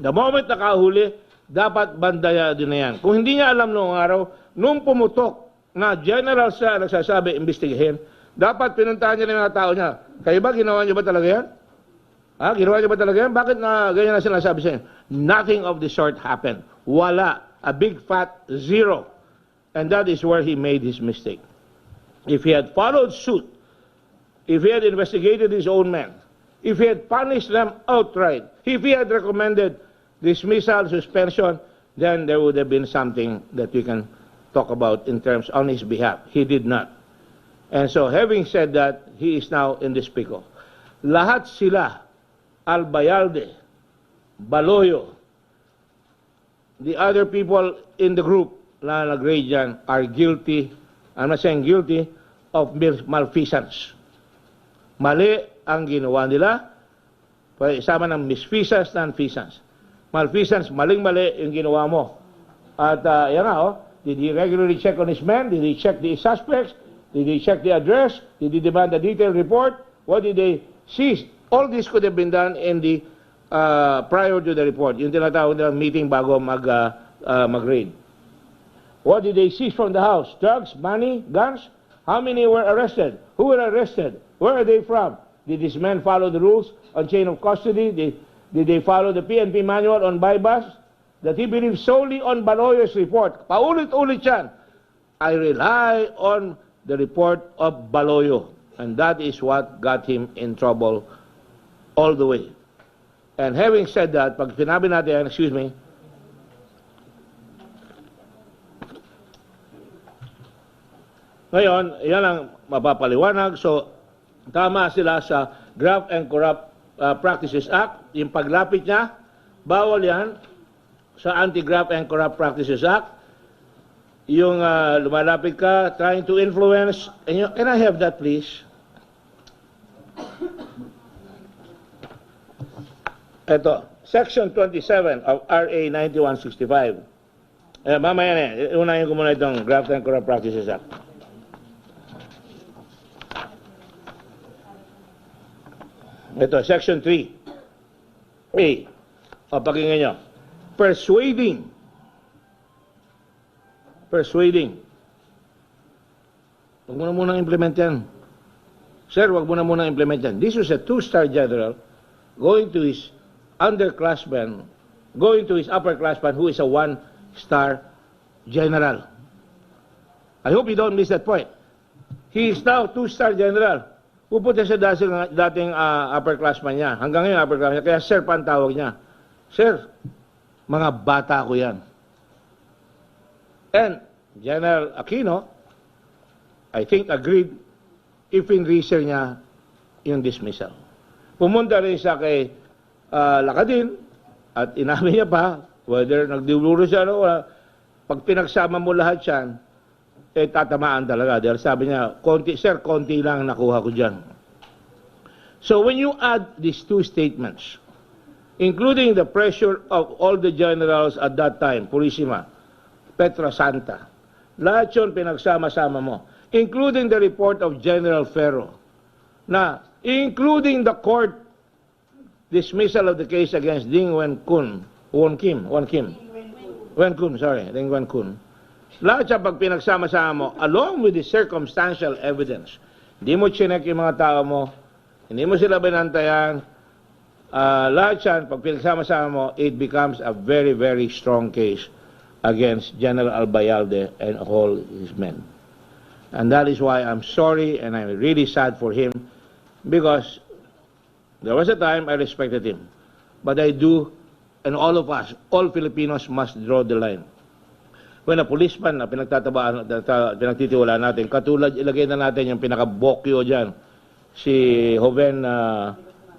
The moment nakahuli, dapat bantayado na yan. Kung hindi niya alam noong araw, nung pumutok na general siya nagsasabi, imbestigahin, dapat pinuntahan niya ng mga tao niya. Kayo ba, ginawa niyo ba talaga yan? Ginawa niyo ba talaga yan? Bakit na ganyan na sinasabi sa inyo? Nothing of the sort happened. Wala. A big fat zero. And that is where he made his mistake. If he had followed suit, if he had investigated his own men, if he had punished them outright, if he had recommended dismissal, suspension, then there would have been something that we can talk about in terms on his behalf. He did not. And so, having said that, he is now in this pickle. Lahat sila, Albayalde, Baloyo, the other people in the group na nag-raid dyan are guilty, I'm not saying guilty, of malfeasance. Mali ang ginawa nila, isama ng misfeasance, non-feasance. Malfeasance, maling-mali yung ginawa mo. At yan nga, did he regularly check on his men? Did he check the suspects? Did he check the address? Did he demand a detailed report? What did they seize? All this could have been done in the prior to the report. Yung tinatawag na meeting bago mag-raid. What did they seize from the house? Drugs, money, guns? How many were arrested? Who were arrested? Where are they from? Did these men follow the rules on chain of custody? Did they follow the PNP manual on bypass? That he believes solely on Baloyo's report. Paulit-ulit yan. I rely on the report of Baloyo. And that is what got him in trouble all the way. And having said that, pag sinabi natin, excuse me, ngayon, yan ang mapapaliwanag. So, tama sila sa Graft and Corrupt Practices Act. Yung paglapit niya, bawal yan sa Anti-Graft and Corrupt Practices Act. yung lumalapit ka, trying to influence, and can I have that please? Ito, Section 27 of RA 9165. Mamaya na, unahin ko muna itong Graft and Corrupt Practices Act. Ito, Section 3. A. O, pakinggan nyo. Persuading. Huwag mo na munang implement yan. Sir, huwag mo na munang implement yan. This was a 2-star general going to his underclassman, going to his upperclassman who is a 1-star general. I hope you don't miss that point. He is now 2-star general. Pupunta siya dating upperclassman niya. Hanggang ngayon upperclassman niya. Kaya sir pa ang tawag niya. Sir, mga bata ko yan. And General Aquino, I think agreed if in-reaser niya yung dismissal. Pumunta rin siya kay Lakadin at inamin niya pa whether nagduluro siya o wala. Pag pinagsama mo lahat yan, tatamaan talaga. Dahil sabi niya, sir, konti lang nakuha ko dyan. So when you add these two statements, including the pressure of all the generals at that time, Purisima, Petra Santa, lahat yun pinagsama-sama mo, including the report of General Ferro, na including the court dismissal of the case against Ding Wen Kun, Wen Kun. Lahat siya pag pinagsama-sama mo, along with the circumstantial evidence, hindi mo chinek yung mga tao mo, hindi mo sila binantayan, lahat yan, pag pinagsama-sama mo, it becomes a very, very strong case against General Albayalde and all his men. And that is why I'm sorry and I'm really sad for him, because there was a time I respected him. But I do, and all of us, all Filipinos must draw the line. When a policeman na pinagtitiwala natin, katulad ilagay na natin yung pinaka-bokyo dyan, si Joven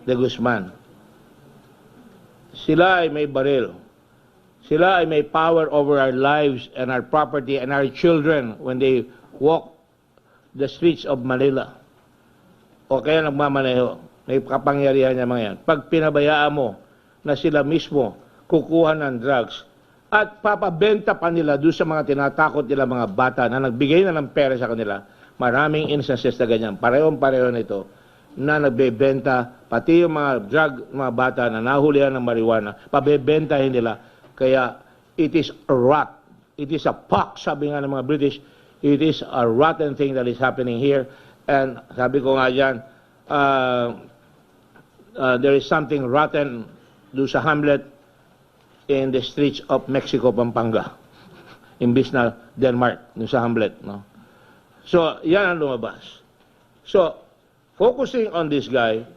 de Guzman. Sila ay may baril. Sila ay may power over our lives and our property and our children when they walk the streets of Manila. O kaya nagmamaneho. May kapangyarihan niya mga yan. Pag pinabayaan mo na sila mismo kukuha ng drugs at papabenta pa nila doon sa mga tinatakot nila mga bata na nagbigay na ng pera sa kanila, maraming instances na ganyan. Parehong-pareho nito na nagbebenta, pati yung mga drug, mga bata na nahulihan ng marijuana, pabebentahin nila. Kaya it is a rot. It is a pox, sabi nga ng mga British. It is a rotten thing that is happening here. And sabi ko nga dyan, there is something rotten doon sa Hamlet in the streets of Mexico, Pampanga. Imbis na Denmark, doon sa Hamlet. No? So, yan ang lumabas. So, focusing on this guy,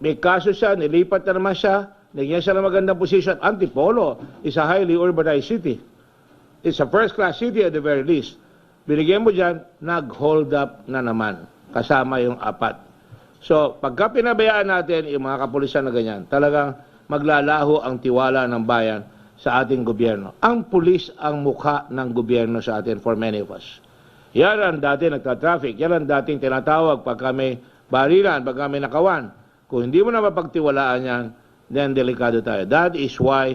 may kaso siya, nilipat na naman siya, naging siya ng magandang posisyon. Antipolo is a highly urbanized city. It's a first-class city at the very least. Binigyan mo dyan, nag-hold up na naman, kasama yung 4. So, pagka pinabayaan natin yung mga kapulisan na ganyan, talagang maglalaho ang tiwala ng bayan sa ating gobyerno. Ang pulis ang mukha ng gobyerno sa atin for many of us. Yan ang dati nagtatraffic, yan ang dating tinatawag pagka may barilan, pagka may nakawan. Kung hindi mo na mapagtiwalaan yan, then delikado tayo. That is why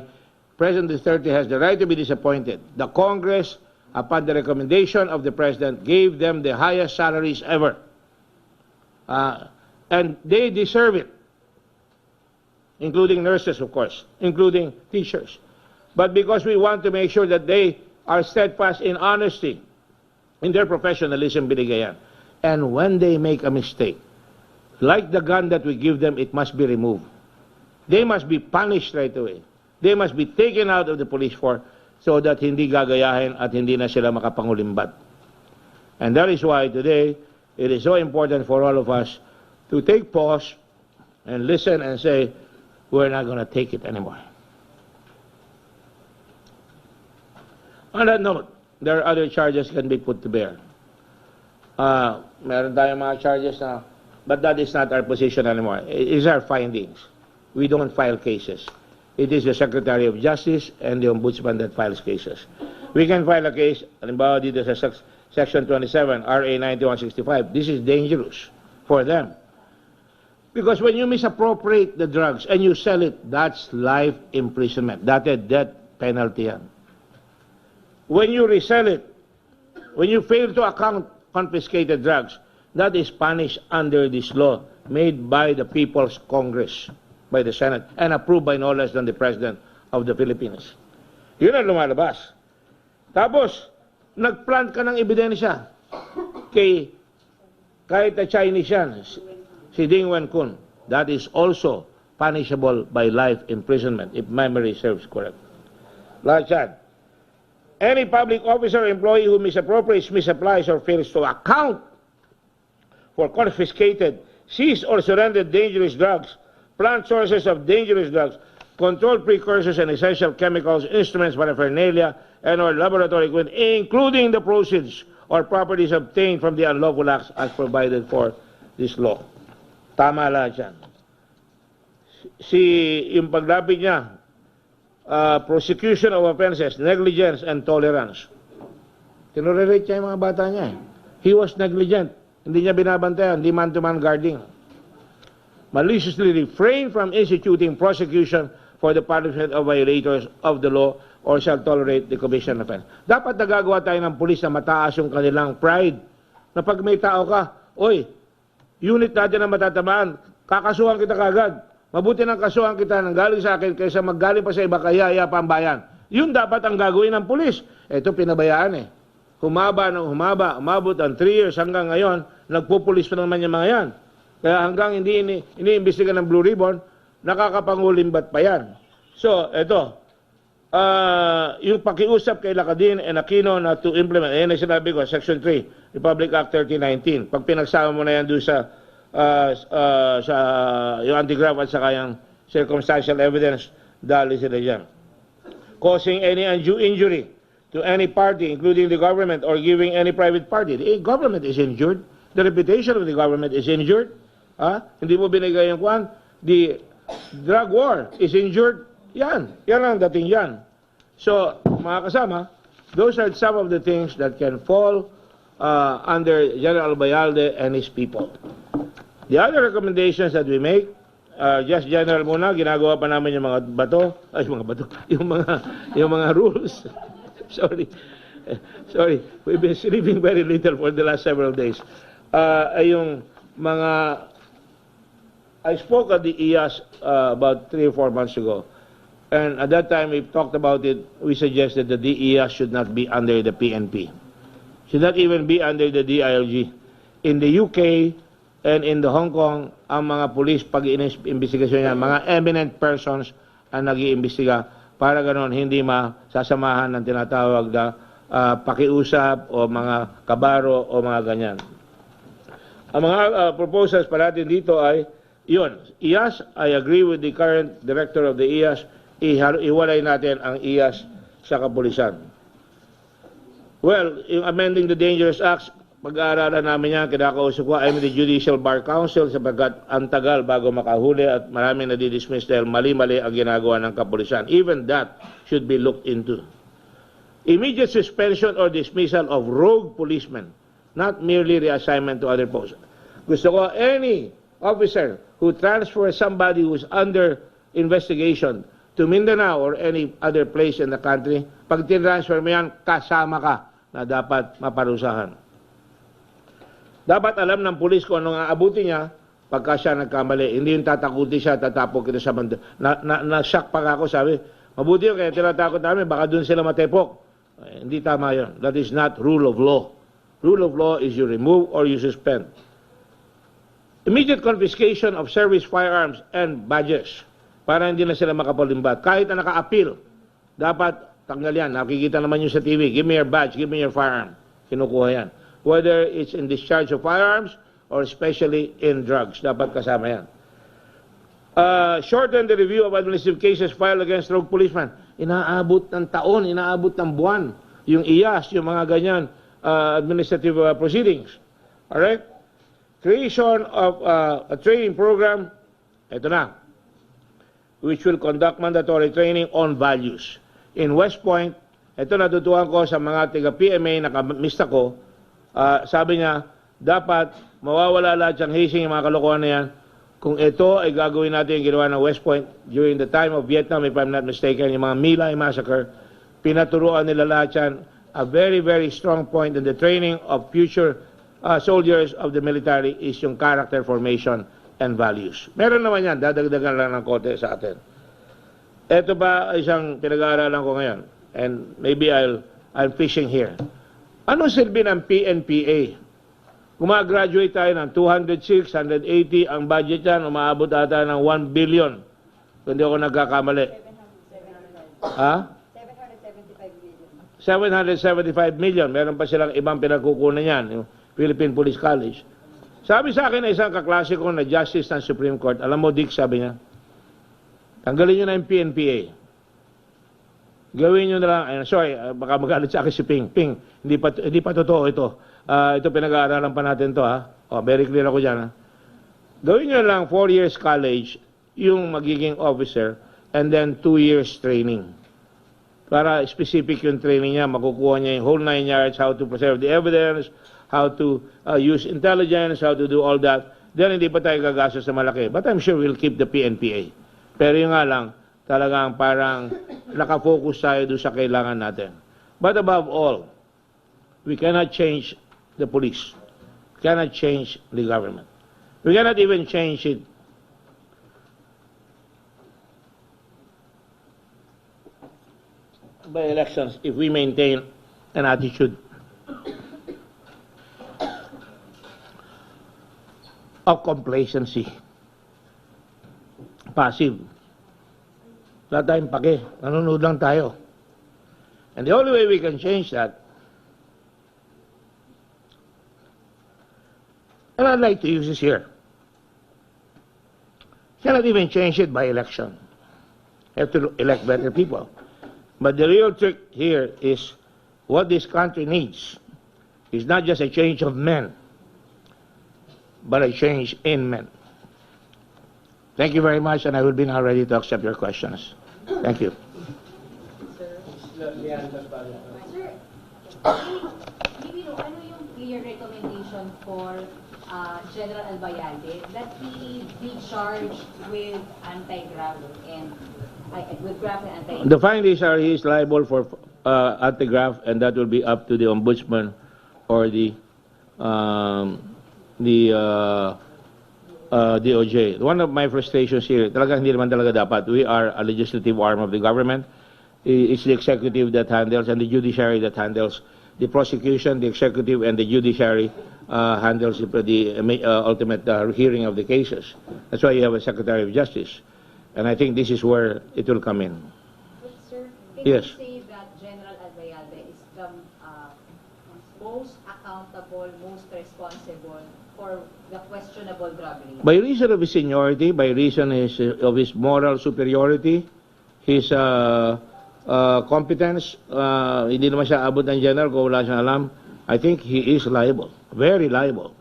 President Duterte has the right to be disappointed. The Congress, upon the recommendation of the President, gave them the highest salaries ever. And they deserve it, including nurses, of course, including teachers. But because we want to make sure that they are steadfast in honesty, in their professionalism, binigay yan. And when they make a mistake, like the gun that we give them, it must be removed. They must be punished right away. They must be taken out of the police force so that hindi gagayahin at hindi na sila makapangulimbat. And that is why today, it is so important for all of us to take pause and listen and say, we're not going to take it anymore. On that note, there are other charges can be put to bear. Meron tayong mga charges na, but that is not our position anymore. It is our findings. We don't file cases. it is the Secretary of Justice and the Ombudsman that files cases. We can file a case, halimbawa dito sa Section 27, RA 9165. This is dangerous for them. Because when you misappropriate the drugs and you sell it, that's life imprisonment. Dati death penalty yan. When you resell it, when you fail to account confiscated drugs, that is punished under this law made by the People's Congress, by the Senate, and approved by no less than the President of the Philippines. Yun ang lumalabas. Tapos, nagplant ka ng ebidensya kahit na Chinese yan, si Ding Wenqun. That is also punishable by life imprisonment, if memory serves correct. Lahat yan. Any public officer or employee who misappropriates, misapplies, or fails to account for confiscated, seized, or surrendered dangerous drugs, plant sources of dangerous drugs, controlled precursors and essential chemicals, instruments, paraphernalia, and or laboratory equipment, including the proceeds or properties obtained from the unlawful acts as provided for this law. Tama lahat yan. Yung paglapit niya, prosecution of offenses, negligence, and tolerance. Tinurelate niya yung mga bata niya. He was negligent. Hindi niya binabantayan, hindi man-to-man guarding. Maliciously refrain from instituting prosecution for the punishment of violators of the law or shall tolerate the commission of offense. Dapat nagagawa tayo ng pulis na mataas yung kanilang pride. Na pag may tao ka, oy, unit natin na matatamaan, kakasuhan kita kagad. Mabuti nang kasuhan kita nang galing sa akin kaysa maggaling pa sa iba kaya pa ang bayan. Yun dapat ang gagawin ng pulis. Ito pinabayaan eh. Humaba ng humaba, umabot ang 3 years hanggang ngayon, nagpupulis pa naman yung mga yan. Kaya hanggang hindi iniimbestiga ng Blue Ribbon, nakakapangulimbat pa yan. So, ito, yung pakiusap kay Lacadin and Aquino na to implement, ayan na sinabi ko, Section 3, Republic Act 1319. Pag pinagsama mo na yan doon sa yung anti-graft at saka yung circumstantial evidence, dali sila dyan. Causing any undue injury to any party, including the government, or giving any private party. The government is injured. The reputation of the government is injured. Hindi mo binigay yung kwan. The drug war is injured. Yan ang dating yan. So, mga kasama, those are some of the things that can fall under General Albayalde and his people. The other recommendations that we make, just general muna, ginagawa pa namin yung mga bato, yung mga rules. Sorry, we've been sleeping very little for the last several days. Yung mga, I spoke at the IAS about 3 or 4 months ago. And at that time, we talked about it. We suggested that the IAS should not be under the PNP. Should not even be under the DILG. In the UK and in the Hong Kong, ang mga police pag iimbestigasyon yan, mga eminent persons ang nag-iimbestiga para ganon hindi masasamahan ng tinatawag na pakiusap o mga kabaro o mga ganyan. Ang mga proposals pa natin dito ay, yun, IAS, I agree with the current director of the IAS, iwalay natin ang IAS sa kapulisan. Well, yung amending the dangerous acts, pag-aaralan namin yan, kinakausap ko, I'm the Judicial Bar Council sapagkat ang tagal bago makahuli at maraming nadidismiss dahil mali-mali ang ginagawa ng kapulisan. Even that should be looked into. Immediate suspension or dismissal of rogue policemen, not merely reassignment to other posts. Gusto ko, any officer who transfers somebody who's under investigation to Mindanao or any other place in the country, pag tinransfer mo yan, kasama ka na dapat maparusahan. Dapat alam ng pulis kung anong aabuti niya pagka siya nagkamali. Hindi yung tatakuti siya, tatapok kita sa banda. Na-shock pa ako, sabi, mabuti yun, kaya tinatakot namin, baka dun sila matepok. Hindi tama yun. That is not rule of law. Rule of law is you remove or you suspend. Immediate confiscation of service firearms and badges para hindi na sila makapalimbat. Kahit na naka-appeal, dapat tanggal yan. Nakikita naman yun sa TV. Give me your badge, give me your firearm. Kinukuha yan. Whether it's in discharge of firearms or especially in drugs. Dapat kasama yan. Shorten the review of administrative cases filed against rogue policemen. Inaabot ng taon, inaabot ng buwan. Yung IAS, yung mga ganyan administrative proceedings. Alright? Creation of a training program. Ito na. which will conduct mandatory training on values. In West Point, ito natutuhan ko sa mga taga-PMA, nakamista ko, sabi niya, dapat mawawala lahat yung hazing, yung mga kalokohan na yan. Kung ito ay gagawin natin yung ginawa ng West Point during the time of Vietnam, if I'm not mistaken, yung mga My Lai massacre, pinaturuan nila lahat yan. A very, very strong point in the training of future soldiers of the military is yung character formation and values. Meron naman yan, dadagdagan lang ng konti sa atin. Ito pa isang pinag-aaralan ko ngayon, and maybe I'm fishing here. Ano silbi ng PNPA? Gumagraduate tayo ng 206, 180, ang budget yan, umaabot ata ng 1 billion. Kung hindi ako nagkakamali. Ha? 775 million. Meron pa silang ibang pinagkukunan yan, yung Philippine Police College. Sabi sa akin na isang kaklase ko na Justice ng Supreme Court, alam mo, Dick, sabi niya, tanggalin nyo na yung PNPA. Gawin nyo na lang, sorry, baka magalit sa akin si Ping. Ping, hindi pa totoo ito. Ito pinag-aaralan pa natin to, ha? Very clear ako dyan, ha? Gawin nyo lang 4 years college, yung magiging officer, and then 2 years training. Para specific yung training niya, makukuha niya yung whole 9 yards, how to preserve the evidence, how to use intelligence, how to do all that. Then hindi pa tayo gagastos na malaki. But I'm sure we'll keep the PNPA. Pero yung nga lang, talagang parang nakafocus tayo doon sa kailangan natin. But above all, we cannot change the police. We cannot change the government. We cannot even change it by elections if we maintain an attitude of complacency. Passive. Wala tayong pake. Nanonood lang tayo. And the only way we can change that, and I'd like to use this here, cannot even change it by election. Have to elect better people. But the real trick here is what this country needs is not just a change of men, but a change in men. Thank you very much, and I will be now ready to accept your questions. Thank you. Sir, maybe ano yung clear recommendation for General Albayalde that he be charged with anti-graft and with graft and anti-graft? The findings are he is liable for anti-graft, and that will be up to the ombudsman or the DOJ. One of my frustrations here, talaga hindi naman talaga dapat. We are a legislative arm of the government. It's the executive that handles and the judiciary that handles the prosecution. The executive and the judiciary handles the ultimate hearing of the cases. That's why you have a Secretary of Justice. And I think this is where it will come in. But sir, can Yes. you say that General Albayalde is the most accountable, most responsible for the questionable drug release? By reason of his seniority, by reason of his moral superiority, his competence, hindi naman siya abot ng general kung wala siyang alam. I think he is liable, very liable.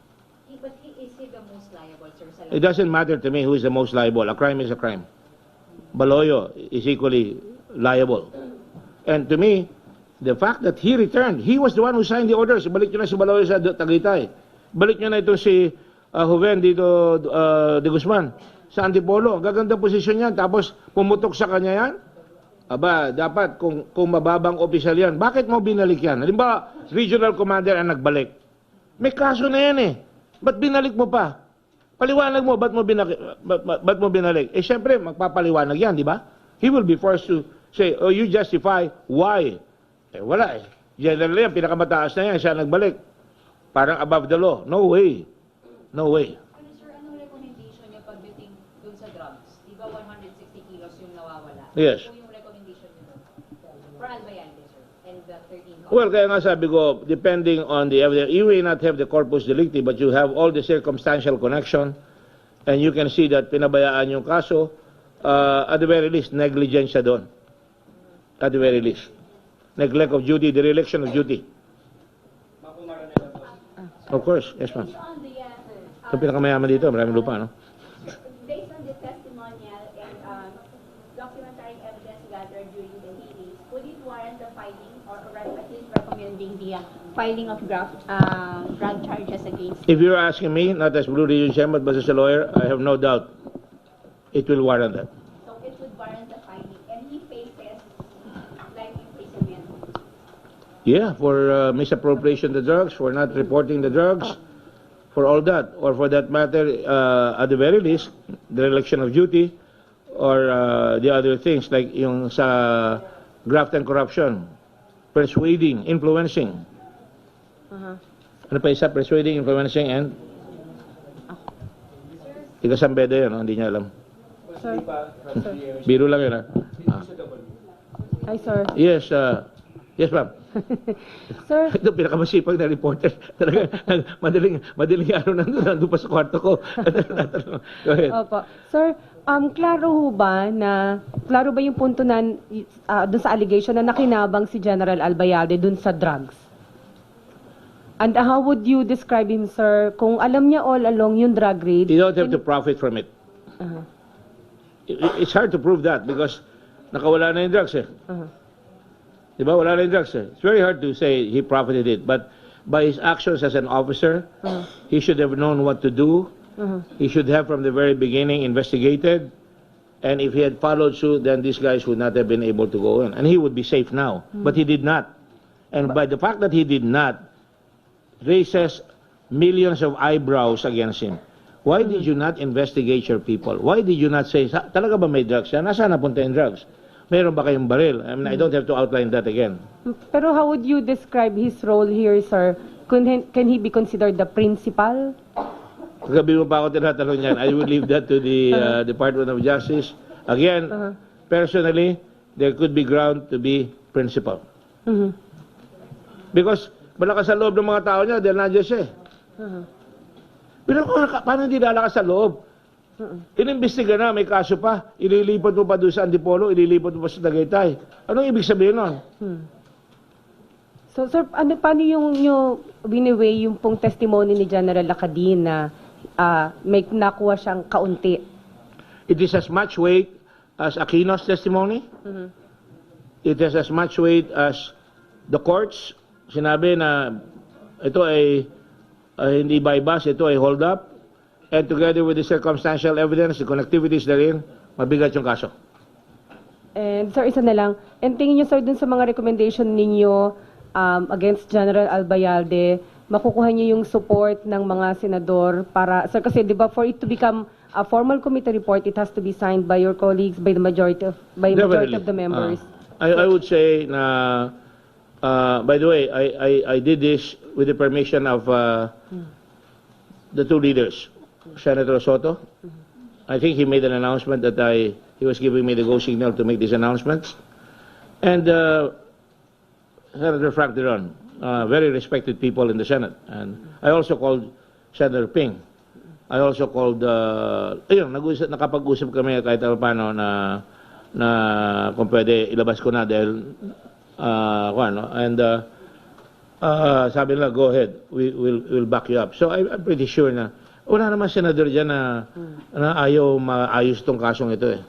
But is he the most liable, sir? Sa It doesn't matter to me who is the most liable. A crime is a crime. Baloyo is equally liable. And to me, the fact that he returned, he was the one who signed the orders. Balik nyo na si Baloyo sa Tagaytay. Balik nyo na ito si Juven dito, de Guzman, sa Antipolo. Gaganda posisyon yan. Tapos pumutok sa kanya yan. Aba, dapat kung mababang opisyal yan, bakit mo binalik yan? Halimbawa, regional commander ang nagbalik. May kaso na yan eh. Ba't binalik mo pa? Paliwanag mo, ba't mo binalik? Eh, syempre, magpapaliwanag yan, di ba? He will be forced to say, oh, you justify why. Eh, wala eh. Generally yan, pinakamataas na yan, siya nagbalik. Parang above the law. No way. No way. Ano sir, anong recommendation niya pagdating dun sa drugs? Di ba 160 kilos yung nawawala? Yes. Ano yung recommendation niyo dun? For Albayalde, sir, and the 13 counts? Well, kaya nga sabi ko, depending on the evidence, you may not have the corpus delicti, but you have all the circumstantial connection, and you can see that pinabayaan yung kaso, at the very least, negligence siya doon. At the very least. Neglect of duty, dereliction of duty. Of course, yes ma'am. On the Ito pinakamayaman dito, maraming lupa, no? based on the testimonial and warrant the filing or at least recommending the filing of drug charges against? If you're asking me, not as Blue Region Chairman, but as a lawyer, I have no doubt it will warrant that. So it would warrant the filing, and he faces life imprisonment. Yeah, for misappropriation of the drugs, for not reporting the drugs, for all that, or for that matter, at the very least, the election of duty, or the other things like yung sa graft and corruption, persuading, influencing. Ano pa isa? Persuading, influencing, and? Ikasambeda yun, no? Hindi niya alam. Sir. Biro lang yun, ha? Hi, sir. Yes, yes, ma'am. Sir, Ito, pinakamasipag na reporter. Talaga, madaling araw nandun pa sa kwarto ko. Go ahead. opo. Sir, klaro ba yung punto na dun sa allegation na nakinabang si General Albayalde dun sa drugs? And how would you describe him, sir, kung alam niya all along yung drug raid? You don't have to profit from it. Uh-huh. It's hard to prove that because nakawala na yung drugs eh. Uh-huh. Diba? Wala na yung drugs eh. It's very hard to say he profited it. But by his actions as an officer, he should have known what to do. He should have from the very beginning investigated. And if he had followed suit, then these guys would not have been able to go in. And he would be safe now. But he did not. And by the fact that he did not, raises millions of eyebrows against him. Why did you not investigate your people? Why did you not say, talaga ba may drugs yan? Nasaan napunta yung drugs? Meron ba kayong baril? I mean, I don't have to outline that again. Pero how would you describe his role here, sir? Can he be considered the principal? Kagabi mo pa ako tinatanong yan. I will leave that to the Department of Justice. Again, personally, there could be ground to be principal. Because malakas sa loob ng mga tao niya dahil nandiyan siya eh. Pero paano hindi lalakas sa loob? Inimbestiga na, may kaso pa, ililipat mo pa doon sa Antipolo, ililipat mo pa sa Tagaytay. Anong ibig sabihin nun? So, sir, paano yung biniweigh yung pong testimony ni General Lacadin na may nakuha siyang kaunti? It is as much weight as Aquino's testimony. It has as much weight as the courts. Sinabi na ito ay hindi bypass, ito ay hold up. And together with the circumstantial evidence, the connectivities therein, mabigat yung kaso. And sir, isa na lang. And tingin niyo, sir, dun sa mga recommendation ninyo against General Albayalde, makukuha niyo yung support ng mga senador para, sir, kasi di ba for it to become a formal committee report, it has to be signed by your colleagues, by the majority of the members. I would say na, by the way, I did this with the permission of the two leaders, Senator Soto. I think he made an announcement that he was giving me the go signal to make these announcements. And Senator Frank Duron, very respected people in the Senate. And I also called Senator Ping. I also called, nakapag-usap kami kahit paano na kung pwede ilabas ko na dahil, and sabi nila, go ahead, we'll back you up. So I'm pretty sure na wala naman senador dyan na ayaw maayos itong kasong ito eh.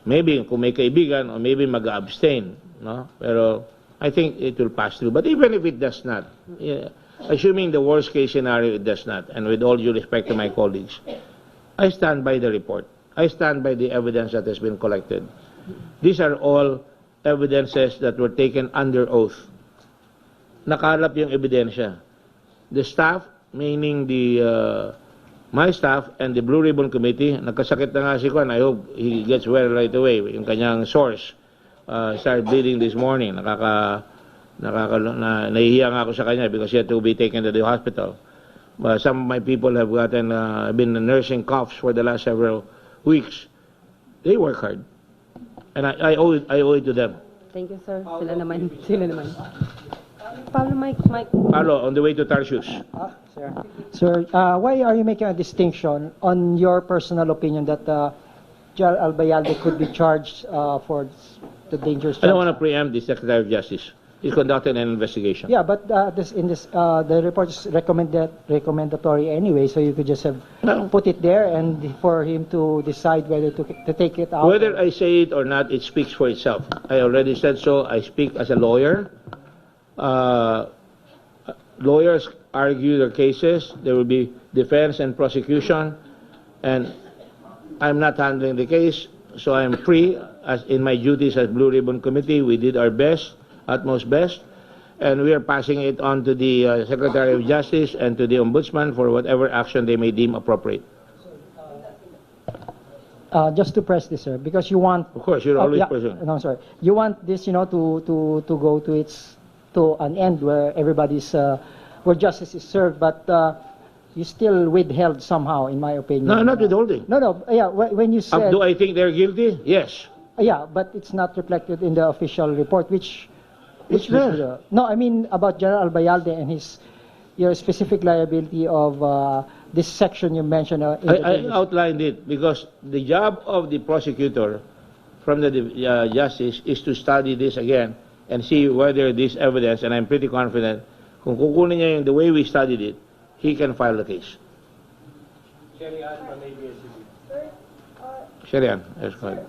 Maybe kung may kaibigan o maybe mag-abstain, no? Pero I think it will pass through. But even if it does not, assuming the worst case scenario it does not, and with all due respect to my colleagues, I stand by the report. I stand by the evidence that has been collected. These are all evidences that were taken under oath. Nakalap yung ebidensya. The staff, meaning my staff and the Blue Ribbon Committee, nagkasakit na nga si Kwan. I hope he gets well right away. Yung kanyang source started bleeding this morning. Nahihiya nga ako sa kanya because he had to be taken to the hospital. Some of my people have been nursing coughs for the last several weeks. They work hard. And I owe it to them. Thank you, sir. Sila naman. Paulo, Mike. Paulo, on the way to Tarsus. Sir, why are you making a distinction on your personal opinion that General Albayalde could be charged for the dangerous I don't drugs? want to preempt the Secretary of Justice. He's conducting an investigation. Yeah, but the report is recommendatory anyway, so you could just have No. put it there and for him to decide whether to take it out. Whether I say it or not, it speaks for itself. I already said so. I speak as a lawyer. Lawyers argue their cases. There will be defense and prosecution, and I'm not handling the case, so I'm free. As in my duties as Blue Ribbon Committee, we did our best, utmost best, and we are passing it on to the Secretary of Justice and to the Ombudsman for whatever action they may deem appropriate. Just to press this, sir, because you want. Of course, you're always yeah, present. no, sorry. You want this, to go to an end where everybody's where justice is served, but you still withheld somehow, in my opinion. No, not withholding. No. Yeah, when you said. Do I think they're guilty? Yes. Yeah, but it's not reflected in the official report, which. It's there. No, I mean about General Albayalde and your specific liability of this section you mentioned. I outlined it because the job of the prosecutor from the justice is to study this again and see whether this evidence, and I'm pretty confident, kung kukunin niya yung the way we studied it, he can file the case. Sherian, yes, go ahead.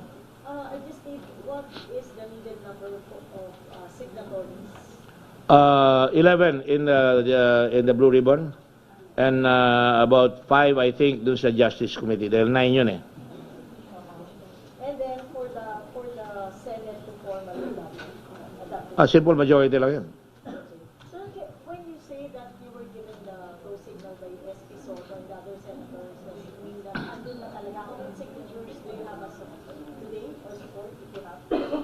I just need, what is the needed number of signatories? 11 in the Blue Ribbon, and about 5, I think, dun sa Justice Committee. Dahil 9 yun eh. And then for the Senate to formally adopt. Simple majority lang yun. So when you say that you were given the go signal by SP Soto and the other senators, does it mean that andun na talaga how many signatures do you have as of today or support if you have?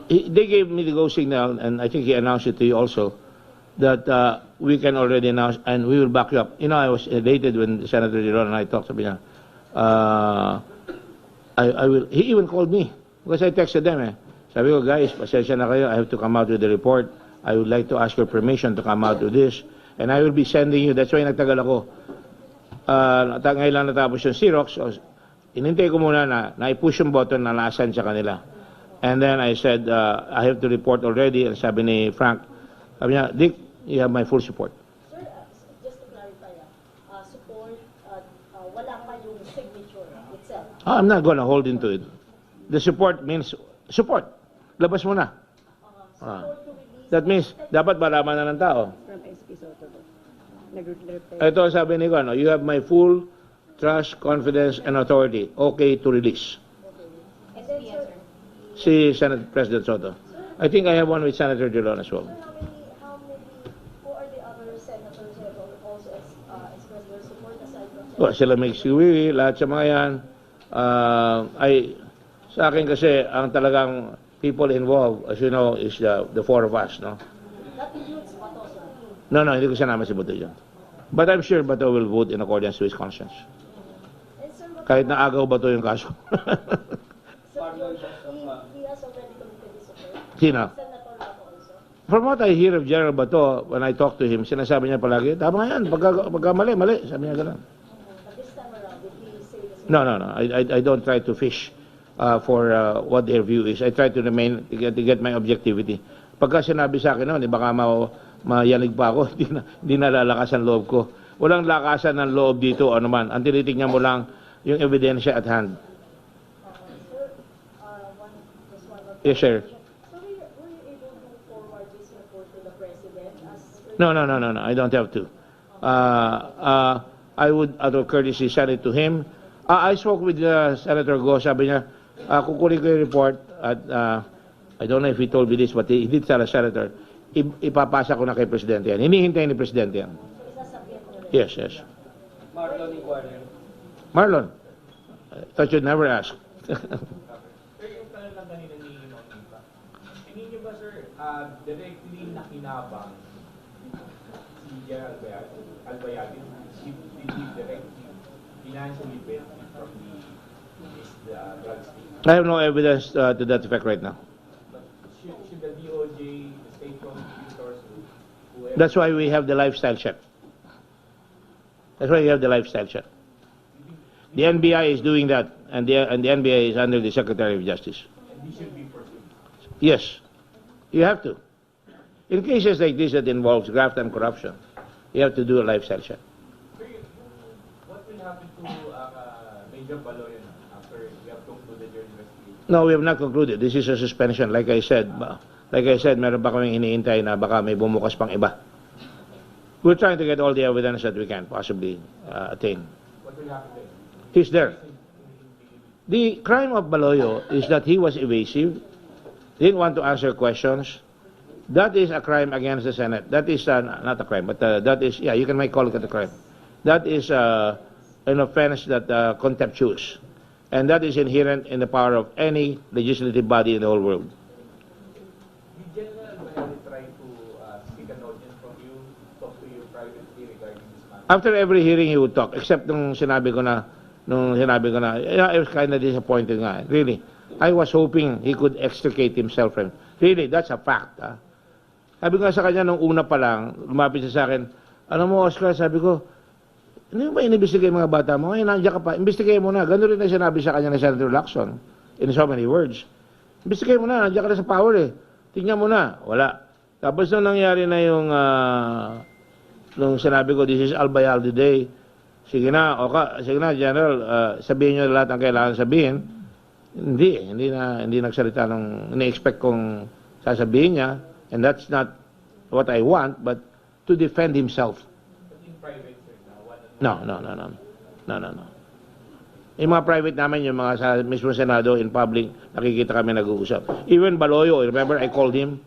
They gave me the go signal, and I think he announced it to you also, that we can already announce, and we will back you up. I was elated when Senator Giron and I talked. Sabi niya, I will. He even called me because I texted them. Sabi ko, guys, pasensya na kayo. I have to come out with the report. I would like to ask your permission to come out with this, and I will be sending you. That's why nagtagal ako. Ngayon lang natapos yung Xerox. So, inintay ko muna na i-push yung button na naasan sa kanila. And then I said, I have to report already. And sabi ni Frank, sabi niya, Dick, you have my full support. Sir, just to clarify, support, wala pa yung signature itself. I'm not gonna hold into it. The support means support. Labas mo na. Support to release. That means, dapat malaman na ng tao. From SP Soto. Nag-reply. Ito ang sabi ni Gano, you have my full trust, confidence, and authority. Okay to release. And then, sir, Si Senate President Soto. I think I have one with Senator Giron as well. who are the other senators who have also expressed their support aside from Well, sila may siwiwi, lahat sa mga yan. Sa akin kasi, ang talagang people involved, as you know, is the four of us, no? that includes Bato, sir? No, hindi ko sinama si Bato dyan. But I'm sure Bato will vote in accordance to his conscience. And sir, what Kahit na agaw Bato yung kaso. sir, he has already committed his support. Sino? Senator Bato also. From what I hear of General Bato, when I talk to him, sinasabi niya palagi, tama yan, pagka mali. Sabi niya gano'n. But this time around, did he say the same? No. I don't try to fish for what their view is. I try to remain, to get my objectivity. Pagka sinabi sa akin naman, baka mayanig pa ako, hindi na lalakas ang loob ko. Walang lakasan ng loob dito, ano man. Ang tinitignan mo lang yung ebidensya at hand. Sir, just one more Yes, sir. So were you able to forward this report to the President as No. I don't have to. I would, out of courtesy, send it to him. I spoke with Senator Go. Sabi niya, kukunin ko yung report at I don't know if he told me this, but he did tell a senator, ipapasa ko na kay Presidente yan. Hinihintay ni Presidente yan. Yes. Marlon. I thought you'd never ask. Sir, yung tanong lang kanina ni Mangita. Tingin niyo ba, sir, directly nakinabang si General Albayalde, did he directly financially benefit from the drug sting? I have no evidence to that effect right now. But should the DOJ, the state prosecutors, whoever... That's why we have the lifestyle check. The NBI is doing that, and the NBI is under the Secretary of Justice. And he should be pursued. Yes, you have to. In cases like this that involves graft and corruption, you have to do a lifestyle check. Sir, what will happen to Major Baloyan after you have concluded your investigation? No, we have not concluded. This is a suspension. Like I said, meron pa kaming iniintay na baka may bumukas pang iba. We're trying to get all the evidence that we can possibly attain. What will happen then? He's there. The crime of Baloyo is that he was evasive, didn't want to answer questions. That is a crime against the Senate. That is not a crime, but that is, yeah, you can call it a crime. That is an offense that contemptuous. And that is inherent in the power of any legislative body in the whole world. Did General Albayalde try to seek an audience from you, talk to you privately regarding this matter? After every hearing, he would talk, except nung sinabi ko na, yeah, I was kind of disappointed nga. Really. I was hoping he could extricate himself from. Really, that's a fact. Sabi ko nga sa kanya nung una pa lang, lumapit siya sa akin, alam mo, Oscar, sabi ko, hindi mo ba inibistigay mga bata mo? Ngayon, nandiyan ka pa, imbistigay mo na. Ganun rin na sinabi sa kanya ni Senator Lacson, in so many words. Imbistigay mo na, nandiyan ka na sa power eh. Tingnan mo na. Wala. Tapos nung nangyari na yung, nung sinabi ko, this is Albayalde Day, sige na, General, sabihin nyo lahat ang kailangan sabihin. Hindi nagsalita nung ini-expect kong sasabihin niya. And that's not what I want, but to defend himself. But in private, sir, No. Yung mga private namin, yung mga sa mismo Senado, in public, nakikita kami nag-uusap. Even Baloyo, remember, I called him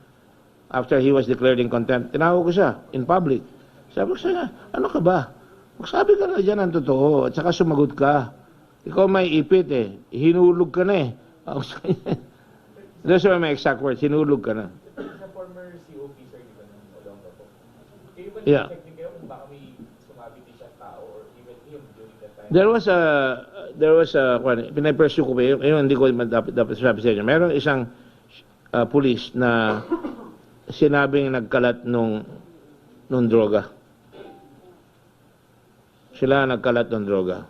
after he was declared in contempt. Tinawag ko siya, in public. Sabi ko siya, ano ka ba? Magsabi ka na dyan ang totoo, at saka sumagot ka. Ikaw may ipit eh. Hinulog ka na eh. Those are my exact words, hinulog ka na. sa former COP, sir, di ba, ng Olonga po? Kayo ba Yeah. nag-check kayo kung baka may sumabit din siyang tao or even him during that time? There was a, pinapursue ko pa yun, hindi ko dapat sabi sa inyo. Meron isang police na sinabing nagkalat nung droga. Sila nagkalat ng droga.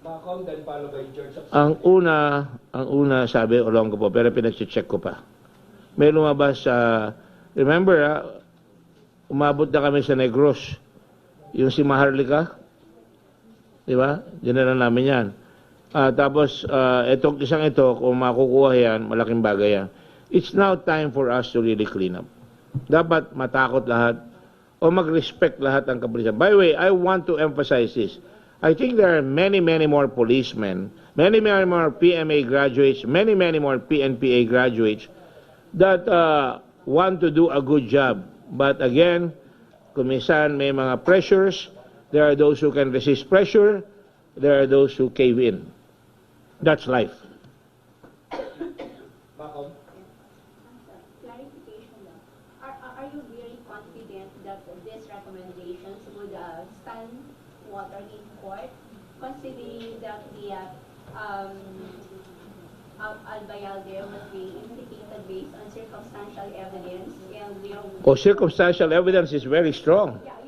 Macom, then followed by George. Ang una sabi, Olongo po, pero pinag-check ko pa. May lumabas sa, remember umabot na kami sa Negros. Yung si Maharlika, di ba? Dinala namin yan. Tapos, itong isang ito, kung makukuha yan, malaking bagay yan. It's now time for us to really clean up. Dapat matakot lahat o mag-respect lahat ang kapulisan. By the way, I want to emphasize this. I think there are many more policemen, many more PMA graduates, many more PNPA graduates that want to do a good job. But again, kung minsan may mga pressures, there are those who can resist pressure, there are those who cave in. That's life. Macom, Clarification lang. Are you very confident that these recommendations would stand water in court, considering that the Albayalde was being implicated based on circumstantial evidence, and we are... Circumstantial evidence is very strong. Yeah,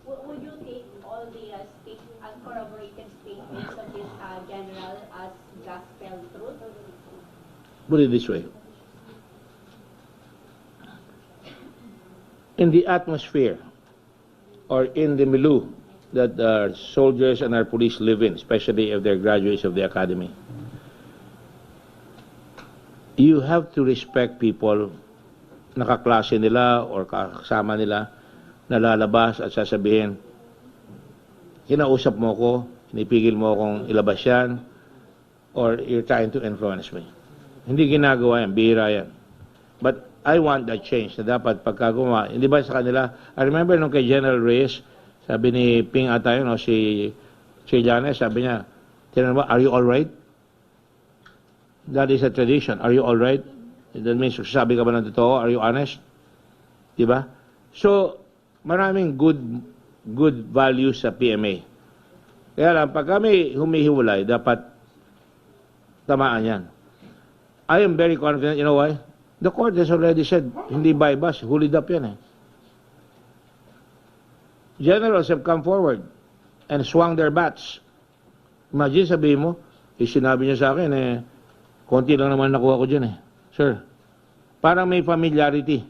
but would you take all the corroborated statements of this general as gospel truth? Put it this way. In the atmosphere or in the milieu that our soldiers and our police live in, especially if they're graduates of the academy, you have to respect people na kaklase nila or kasama nila na lalabas at sasabihin, kinausap mo ko, pinipigil mo akong ilabas yan, or you're trying to influence me. Hindi ginagawa yan, bihira yan. But I want that change na dapat pagkagawa. Hindi ba sa kanila, I remember nung kay General Reyes, sabi ni Ping ata yun, si Llanes, sabi niya, tinan mo, are you alright? That is a tradition. Are you alright? That means, sabi ka ba ng totoo? Are you honest? Diba? So, maraming good values sa PMA. Kaya lang, pag kami humihiwalay, dapat tamaan yan. I am very confident, you know why? The court has already said, hindi bypass, hulid up yan eh. Generals have come forward and swung their bats. Imagine, sabihin mo, sinabi niya sa akin konti lang naman nakuha ko dyan eh. Sir, parang may familiarity.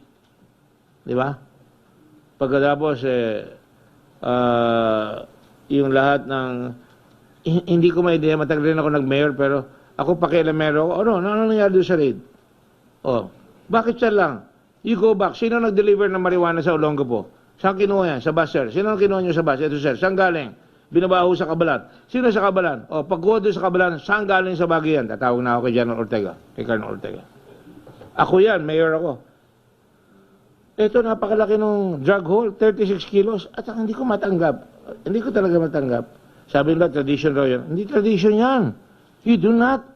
Di ba? Pagkatapos, yung lahat ng, hindi ko maintindihan, matagal rin ako nag-mayor, pero ako pakialamero ako, ano nangyari doon sa raid? Oh, bakit siya lang? You go back, sino nag-deliver ng marijuana sa Olongapo? Saan kinuha yan? Sa bus, sir. Sino kinuha nyo sa bus? Ito, sir. Saan galing? Binabaho sa Kabalan. Sino sa Kabalan? O, pagkuha doon sa Kabalan, saan galing sa Baguio yan? Tatawag na ako kay General Ortega, kay Colonel Ortega. Ako yan, mayor ako. Ito, napakalaki ng drug haul, 36 kilos. At hindi ko matanggap. Hindi ko talaga matanggap. Sabi nila, tradition raw yan. Hindi tradition yan. You do not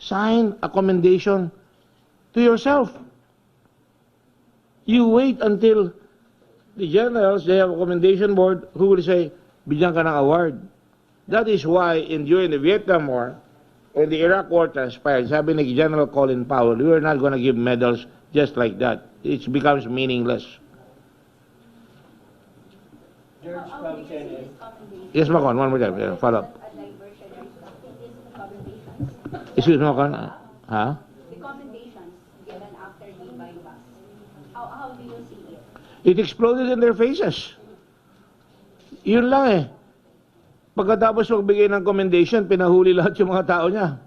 sign a commendation to yourself. You wait until the generals, they have a commendation board who will say, bigyan ka ng award. That is why during the Vietnam War, when the Iraq War transpired, sabi ni General Colin Powell, we are not going to give medals just like that. It becomes meaningless. George from CNN. Yes, Macon, one more time. Yeah, follow up. Excuse me, Macon. Ha? The commendations given after the bypass. How do you see it? It exploded in their faces. Yun lang eh. Pagkatapos magbigay ng commendation, pinahuli lahat yung mga tao niya.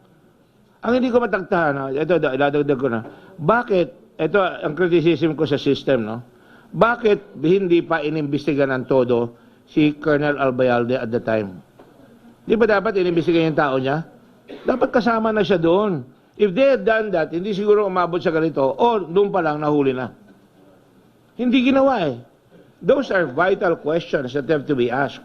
Ang hindi ko matagtahan, ito, iladagdag ko na. Bakit, ito ang criticism ko sa system, no? Bakit hindi pa inimbestigan ng todo si Colonel Albayalde at the time? Di ba dapat inimbestigan yung tao niya? Dapat kasama na siya doon. If they had done that, hindi siguro umabot sa ganito, o doon pa lang nahuli na. Hindi ginawa eh. Those are vital questions that have to be asked.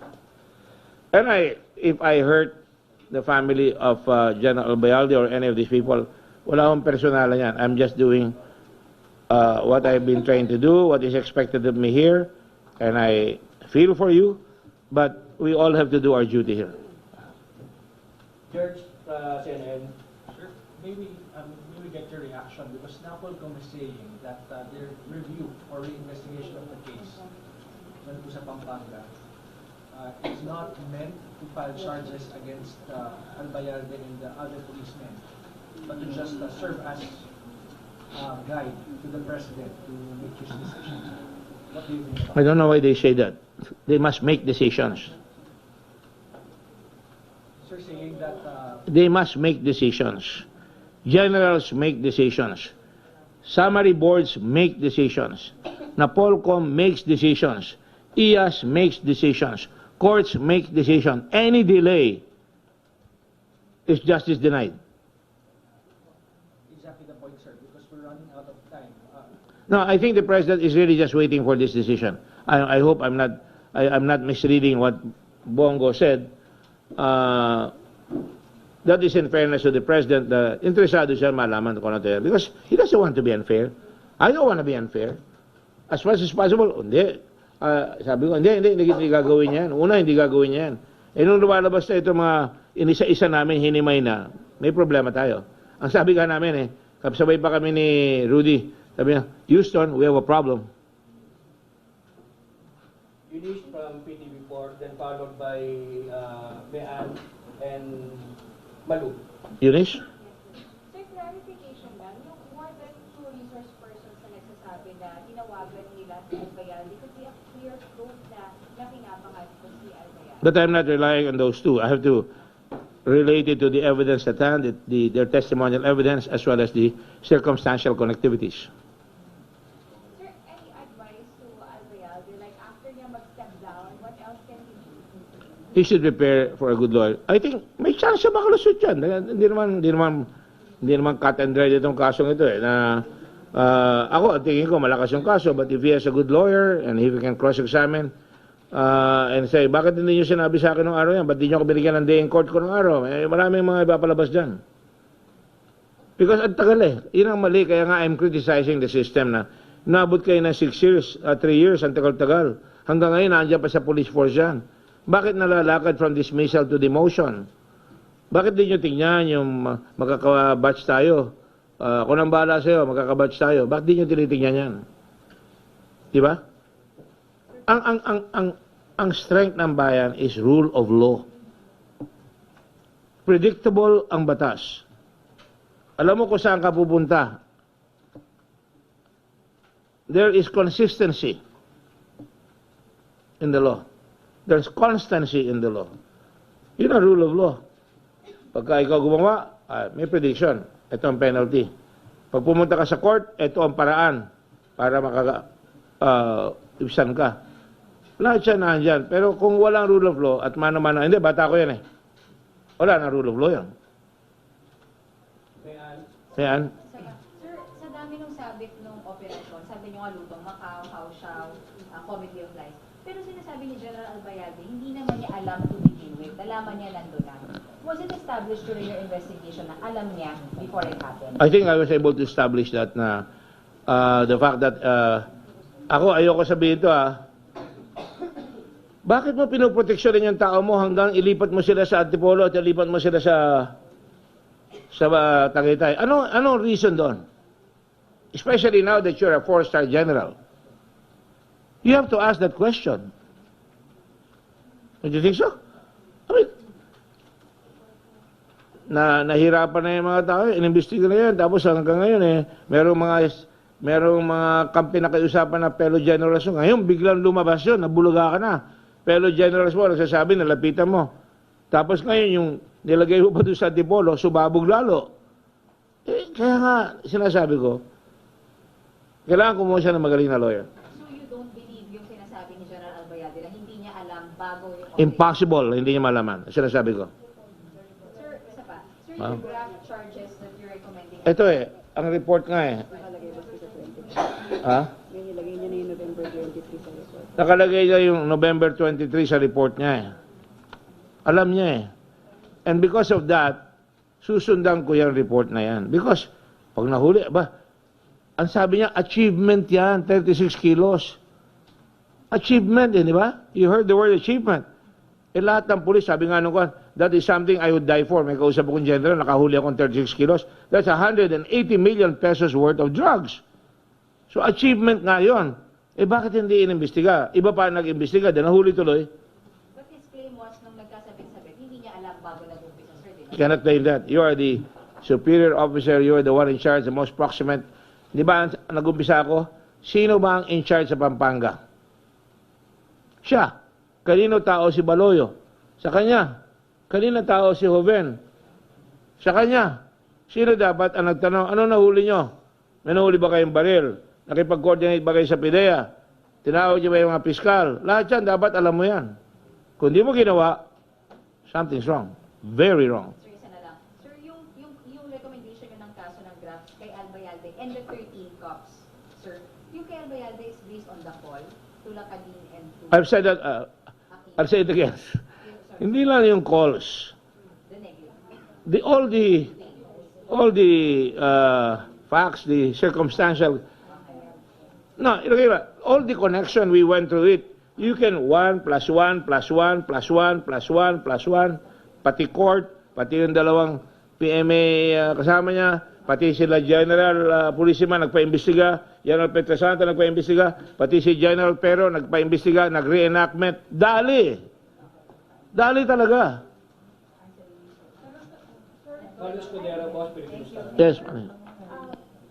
And if I hurt the family of General Albayalde or any of these people, wala akong personalan yan. I'm just doing what I've been trying to do, what is expected of me here, and I feel for you, but we all have to do our duty here. George, CNN, sir, maybe get your reaction because NAPOLCOM is saying that their review or reinvestigation of the case sa Pampanga is not meant to file charges against Albayalde and the other policemen, but to just serve as guide to the president to make his decision. What do you think about I don't know why they say that. They must make decisions. Sir, saying that They must make decisions. Generals make decisions. Summary boards make decisions. NAPOLCOM makes decisions. IAS makes decisions. Courts make decisions. Any delay is justice denied. exactly the point, sir, because we're running out of time. No, I think the president is really just waiting for this decision. I hope I'm not misreading what Bongo said. That is in fairness to the president. Interesado siya malaman kung ano tayo. Because he doesn't want to be unfair. I don't want to be unfair. As much as possible, hindi. Sabi ko, hindi gagawin yan. Una, hindi gagawin yan. Eh, nung lumalabas na ito mga inisa-isa namin hinimay na, may problema tayo. Ang sabi ka namin sabay pa kami ni Rudy, sabi niya, Houston, we have a problem. Eunice from PT4, then followed by Mean and Malu. Eunice? Sir, clarification lang, yung more than two resource persons na nagsasabi na tinawagan nila si Albayalde, could be a clear proof na nakinabangan ko si Albayalde. But I'm not relying on those two. I have to relate it to the evidence at hand, their testimonial evidence, as well as the circumstantial connectivities. Sir, any advice to Albayalde, like after niya mag-step down, what else can he do? He should prepare for a good lawyer. I think may chance siya makalusot yan. Hindi naman cut and dry itong kasong ito na ako, tingin ko malakas yung kaso, but if he has a good lawyer and if he can cross-examine and say, bakit hindi nyo sinabi sa akin ng araw yan? Ba't di nyo ako binigyan ng day in court ko ng araw? Maraming mga ipapalabas dyan. Because ang tagal Yun ang mali. Kaya nga I'm criticizing the system na naabot kayo ng 6 years, 3 years, ang tagal-tagal. Hanggang ngayon, nandiyan pa sa police force yan. Bakit nalalakad from dismissal to demotion? Bakit di nyo tingnan yung magkakabatch tayo? Kung nang bahala sa'yo, magkakabatch tayo. Bakit di nyo tinitingnan yan? Di ba? Ang strength ng bayan is rule of law. Predictable ang batas. Alam mo kung saan ka pupunta. there is consistency in the law. There's constancy in the law. Yun ang rule of law. Pagka ikaw gumawa, may prediction. Ito ang penalty. Pag pumunta ka sa court, ito ang paraan para ibsan ka. Lahat siya nandyan. Pero kung walang rule of law at mano-mano, hindi, bata ko yan eh. Wala na rule of law yan. Ayan. Sir, sa dami nung sabit nung operasyon, sabi niyo nga lutong Macau, Kaohsiao, Comedy of Lies. Pero sinasabi ni General Albayalde, hindi naman niya alam to begin with. Nalaman niya nandun na. Was it established during your investigation na alam niya before it happened? I think I was able to establish that na the fact that ako ayoko sabihin ito bakit mo pinoproteksyonin yung tao mo hanggang ilipat mo sila sa Antipolo at ilipat mo sila sa Tagaytay? Anong reason doon? Especially now that you're a 4-star general. You have to ask that question. Don't you think so? I mean, nahirapan na yung mga tao, inimbestiga na yan, tapos hanggang ngayon merong mga kampi na kayusapan na fellow generals mo. Ngayon, biglang lumabas yun, nabulaga ka na. Fellow generals mo, nagsasabi, nalapitan mo. Tapos ngayon, yung nilagay mo pa doon sa Antipolo, subabog lalo. Kaya nga, sinasabi ko, kailangan kumuha siya ng magaling na lawyer. So you don't believe yung sinasabi ni General Albayalde na hindi niya alam bago yung Impossible, hindi niya malaman. Sinasabi ko. Sir, isa pa. Sir, yung draft charges that you're recommending. Ito ang report nga Nilagay niya na yung November 23 sa report. Nakalagay niya yung November 23 sa report niya Alam niya And because of that, susundan ko yung report na yan. Because, pag nahuli, ang sabi niya, achievement yan, 36 kilos. Achievement, di ba? You heard the word achievement. Lahat ng pulis, sabi nga nung that is something I would die for. May kausap akong general, nakahuli akong 36 kilos. That's 180 million pesos worth of drugs. So, achievement nga yun. Bakit hindi inimbestiga? Iba pa nag-imbestiga, dahil nahuli tuloy. But his claim was, nung nagkasabit-sabit, hindi niya alam bago nag-umpisa, sir. You cannot claim that. You are the superior officer, you are the one in charge, the most proximate. Di ba, nag-umpisa ako? Sino ba ang in charge sa Pampanga? Siya. Kanino tao si Baloyo? Sa kanya. Kanino tao si Joven? Sa kanya. Sino dapat ang nagtanong, ano nahuli nyo? May nahuli ba kayong baril? Nakipag-coordinate ba kayo sa PIDEA? Tinawag niyo ba yung mga piskal? Lahat yan, dapat alam mo yan. Kung di mo ginawa, something's wrong. Very wrong. Sir, isa na lang. Sir, yung recommendation nyo ng kaso ng drafts kay Albayalde and the 13 cops, sir, yung kay Albayalde is based on the call to Lacadine and to... I've said that, I'll say it again. Hindi lang yung calls. The negative. All the facts, the circumstantial... No, all the connection, we went through it. You can 1 plus 1 plus 1 plus 1 plus 1 plus 1, pati court, pati yung dalawang PMA kasama niya, pati sila General Pulisima nagpa-imbestiga, General Petrasanta nagpa-imbestiga, pati si General Pero nagpa-imbestiga, nag-reenactment. Dali talaga. Carlos Codera, Boss Philippine Star. Yes,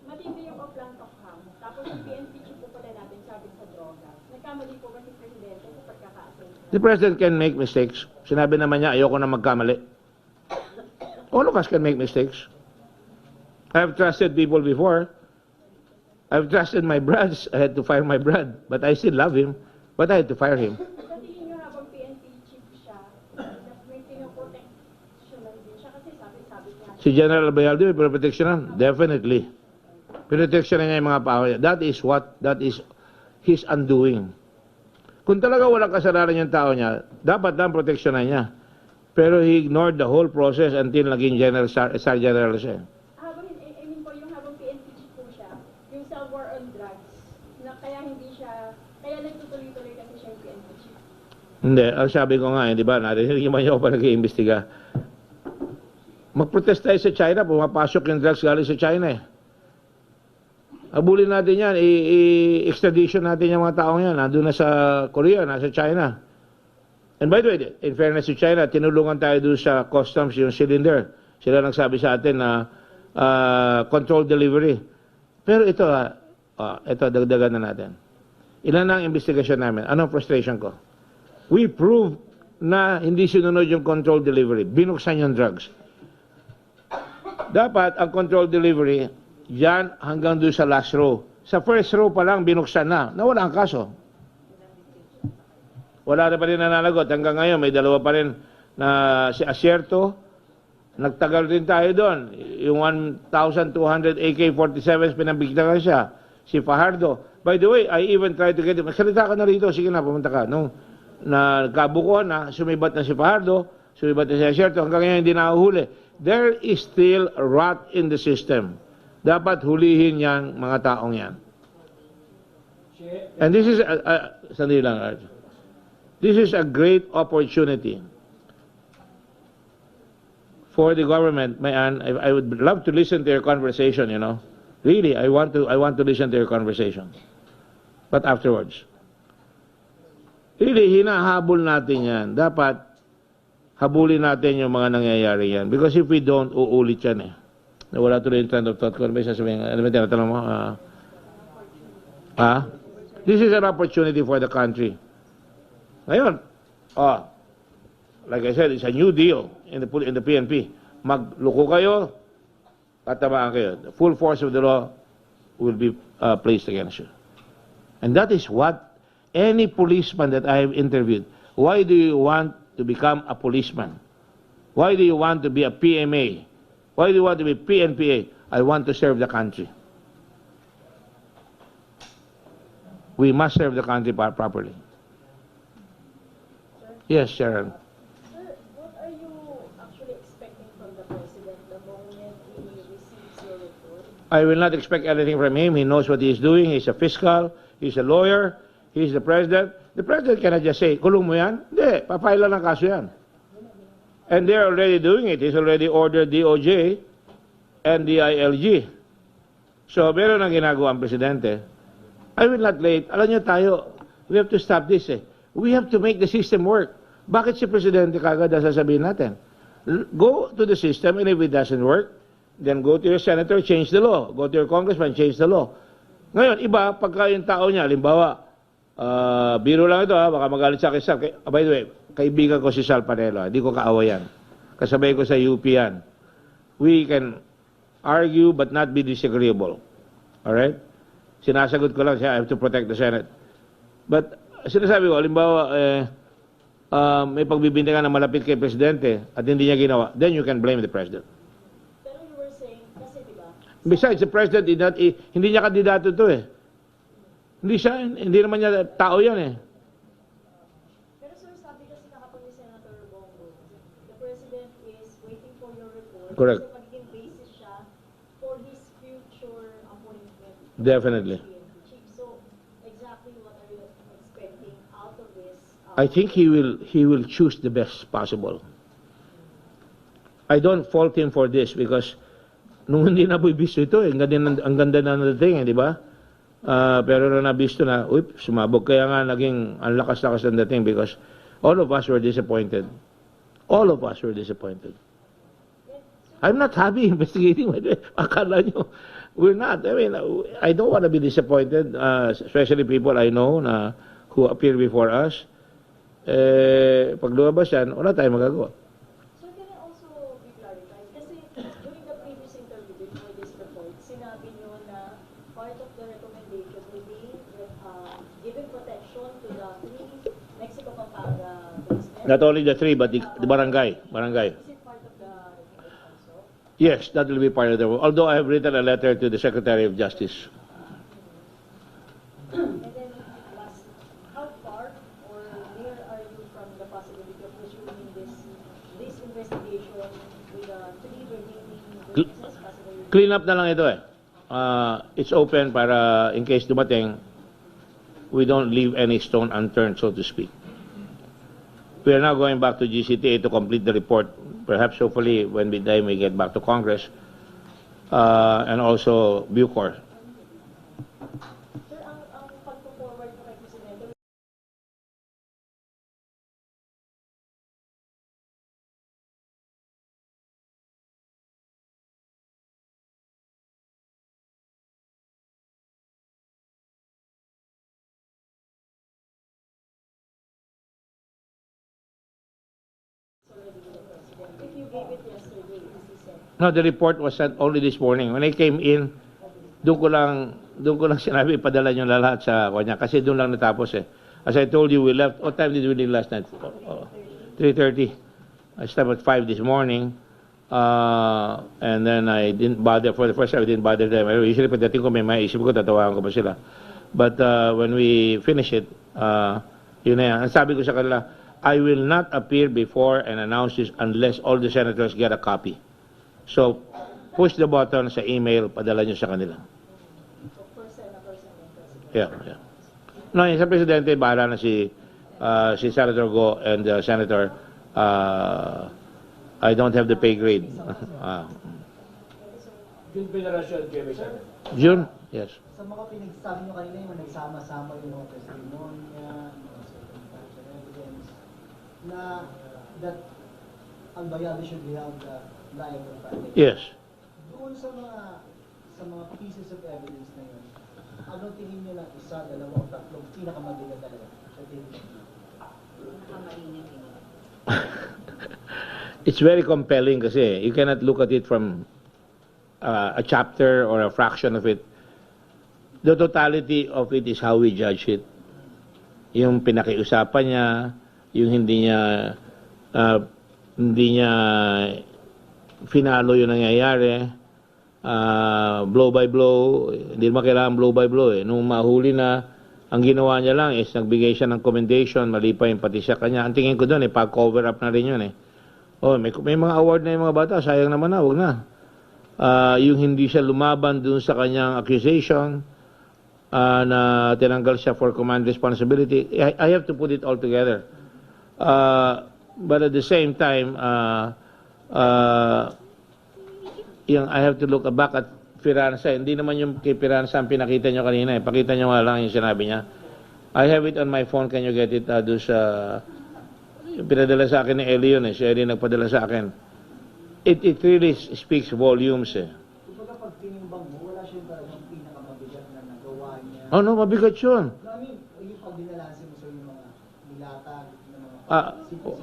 Matindi yung Oplan Tokham. Tapos yung PNP chief po pala natin sabit sa droga. Nagkamali po ba si Presidente sa pagkaka-assign? the President can make mistakes. Sinabi naman niya, ayoko na magkamali. All of us can make mistakes. I've trusted people before. I've trusted my brads. I had to fire my brad. But I still love him. But I had to fire him. Sa tingin nyo habang PNP chief siya, may pinoproteksyonan din siya kasi sabi niya. Si General Albayalde, may pinoproteksyonan? Definitely. Pinoproteksyonan niya yung mga pao niya. That is his undoing. Kung talaga walang kasalanan yung tao niya, dapat lang proteksyonan niya. Pero he ignored the whole process until naging Star General siya. Habang, I mean po, yung habang PNP chief po siya, yung cell war on drugs, na kaya hindi siya, kaya nagtutuloy-tuloy kasi siya yung PNP chief. Hindi, ang sabi ko nga, di ba, narinig naman niyo ako pa nag-iimbestiga. Mag-protest tayo sa China, pumapasok yung drugs galing sa China Abulin natin yan, i-extradition natin yung mga taong yan, nandun na sa Korea, nasa China. And by the way, in fairness to China, tinulungan tayo doon sa customs yung cylinder. Sila nagsabi sa atin na controlled delivery. Pero ito, ito, dagdagan na natin. Ilan na ang investigasyon namin? Anong frustration ko? We proved na hindi sinunod yung control delivery. Binuksan yung drugs. Dapat, ang control delivery, yan hanggang doon sa last row. Sa first row pa lang, binuksan na. Nawala ang kaso. Wala na pa rin nananagot. Hanggang ngayon, may dalawa pa rin na si Asierto. Nagtagal din tayo doon. Yung 1,200 AK-47, pinabigtagan siya. Si Fajardo. By the way, I even tried to get him. Salita ka na rito. Sige na, pumunta ka. Nung nagkabukuan na, sumibat na si Fajardo, sumibat na si Asierto. Hanggang ngayon, hindi nahuhuli. There is still rot in the system. Dapat hulihin yan, mga taong yan. And this is, sandali lang, Arj. This is a great opportunity for the government. I would love to listen to your conversation, you know. Really, I want to listen to your conversation. But afterwards. Really, hinahabol natin yan. Dapat, habulin natin yung mga nangyayari yan. Because if we don't, uulit yan eh. Nawala tuloy yung trend of thought ko. Ano ba sasabihin? Ano ba tinatanong mo? This is an opportunity for the country. Ngayon, like I said, it's a new deal in the PNP. Magluko kayo, tatamaan kayo. The full force of the law will be placed against you. And that is what any policeman that I have interviewed, why do you want to become a policeman? Why do you want to be a PMA? Why do you want to be PNPA? I want to serve the country. We must serve the country properly. Yes, Sharon. Sir, what are you actually expecting from the President the moment he receives your report? I will not expect anything from him. He knows what he is doing. He's a fiscal. He's a lawyer. He's the President. The President cannot just say, kulong mo yan. Hindi, papayla ng kaso yan. And they're already doing it. He's already ordered DOJ and DILG. So, meron ang ginagawa ang Presidente. I will not late. Alam niyo tayo, we have to stop this eh. We have to make the system work. Bakit si Presidente kagad ang sasabihin natin? Go to the system, and if it doesn't work, then go to your senator, change the law. Go to your congressman, change the law. Ngayon, iba, pagka yung tao niya, halimbawa, biro lang ito baka magalit sa akin, Sal. By the way, kaibigan ko si Sal Panelo, hindi ko kaawayan. Kasabay ko sa UP yan. We can argue but not be disagreeable. Alright? Sinasagot ko lang siya, I have to protect the Senate. But, sinasabi ko, halimbawa, may pagbibintangan na malapit kay Presidente at hindi niya ginawa, then you can blame the President. Pero you were saying, kasi diba, Besides, the President hindi niya kandidato to eh. Hindi naman niya tao yan eh. pero sir, sabi kasi nakapag ni Senator Bongo, the President is waiting for your report. Correct. Kasi magiging basis siya for his future appointment. Definitely. Chief, so exactly what are you expecting out of this? I think he will choose the best possible. I don't fault him for this because nung hindi na bisto ito eh, ang ganda na dating eh, di ba? Pero na nabisto na, sumabog. Kaya nga naging ang lakas-lakas ng dating because all of us were disappointed. All of us were disappointed. I'm not happy investigating. Akala nyo, we're not. I mean, I don't want to be disappointed, especially people I know na who appear before us. Pag lumabas yan, wala tayong magagawa. So can I also be clarified? Kasi during the previous interview before this report, sinabi nyo na part of the recommendation will be giving protection to the 3 Mexico Pampanga policemen. Not only the 3, but the barangay. Is it part of the report also? Yes, that will be part of the. Although I have written a letter to the Secretary of Justice. And then last, how far or where are you from the possibility of resuming this investigation with the 3 remaining witnesses? Possibly Clean up na lang ito eh. It's open para in case dumating, we don't leave any stone unturned, so to speak. We are now going back to GCTA to complete the report. Perhaps, hopefully, when we get back to Congress, and also Bucor. No, the report was sent only this morning. When I came in, doon ko lang sinabi, ipadala nyo na lahat sa kanya. Kasi doon lang natapos eh. As I told you, we left, what time did we leave last night? 3:30. I slept at 5 this morning. And then I didn't bother, for the first time, I didn't bother them. Usually, pagdating ko, may maisip ko, tatawagan ko pa sila. But when we finish it, yun na yan. Ang sabi ko sa kanila, I will not appear before and announce this unless all the senators get a copy. So, push the button sa email, padala nyo sa kanila. For senators and president. Yeah. No, yung sa Presidente, bahala na si Senator Go and Senator, I don't have the pay grade. June Veneration, Jerry, sir. June? Yes. Sa mga pinagsasabi nyo kanina, yung nagsama-sama yung mga testimonya, mga circumstantial evidence, na that Albayalde should be held liable for it. Yes. Doon sa mga pieces of evidence na yun, ano tingin nyo na isa, dalawa, o tatlong pinakamabigat talaga sa tingin nyo? It's very compelling kasi you cannot look at it from a chapter or a fraction of it. The totality of it is how we judge it. Yung pinakiusapan niya, yung hindi niya finalo yung nangyayari, blow by blow, hindi naman kailangan blow by blow eh. Nung mahuli na, ang ginawa niya lang is nagbigay siya ng commendation, mali pa yung pati siya kanya. Ang tingin ko doon eh, pag-cover up na rin yun eh. Oh, may mga award na yung mga bata, sayang naman na, wag na. Yung hindi siya lumaban dun sa kanyang accusation, na tinanggal siya for command responsibility. I have to put it all together. But at the same time, I have to look back at Firanza. Hindi naman yung kay Firanza ang pinakita nyo kanina. Pakita nyo nga lang yung sinabi niya. I have it on my phone. Can you get it doon sa... Yung pinadala sa akin ni Eli yun eh. Si Eli nagpadala sa akin. It really speaks volumes eh. Kumbaga pag tinimbang mo, wala siya talagang pinakamabigat na nagawa niya. Oh no, mabigat yun. I mean, yung pag dinalasin mo sa yung mga nilatag, ng mga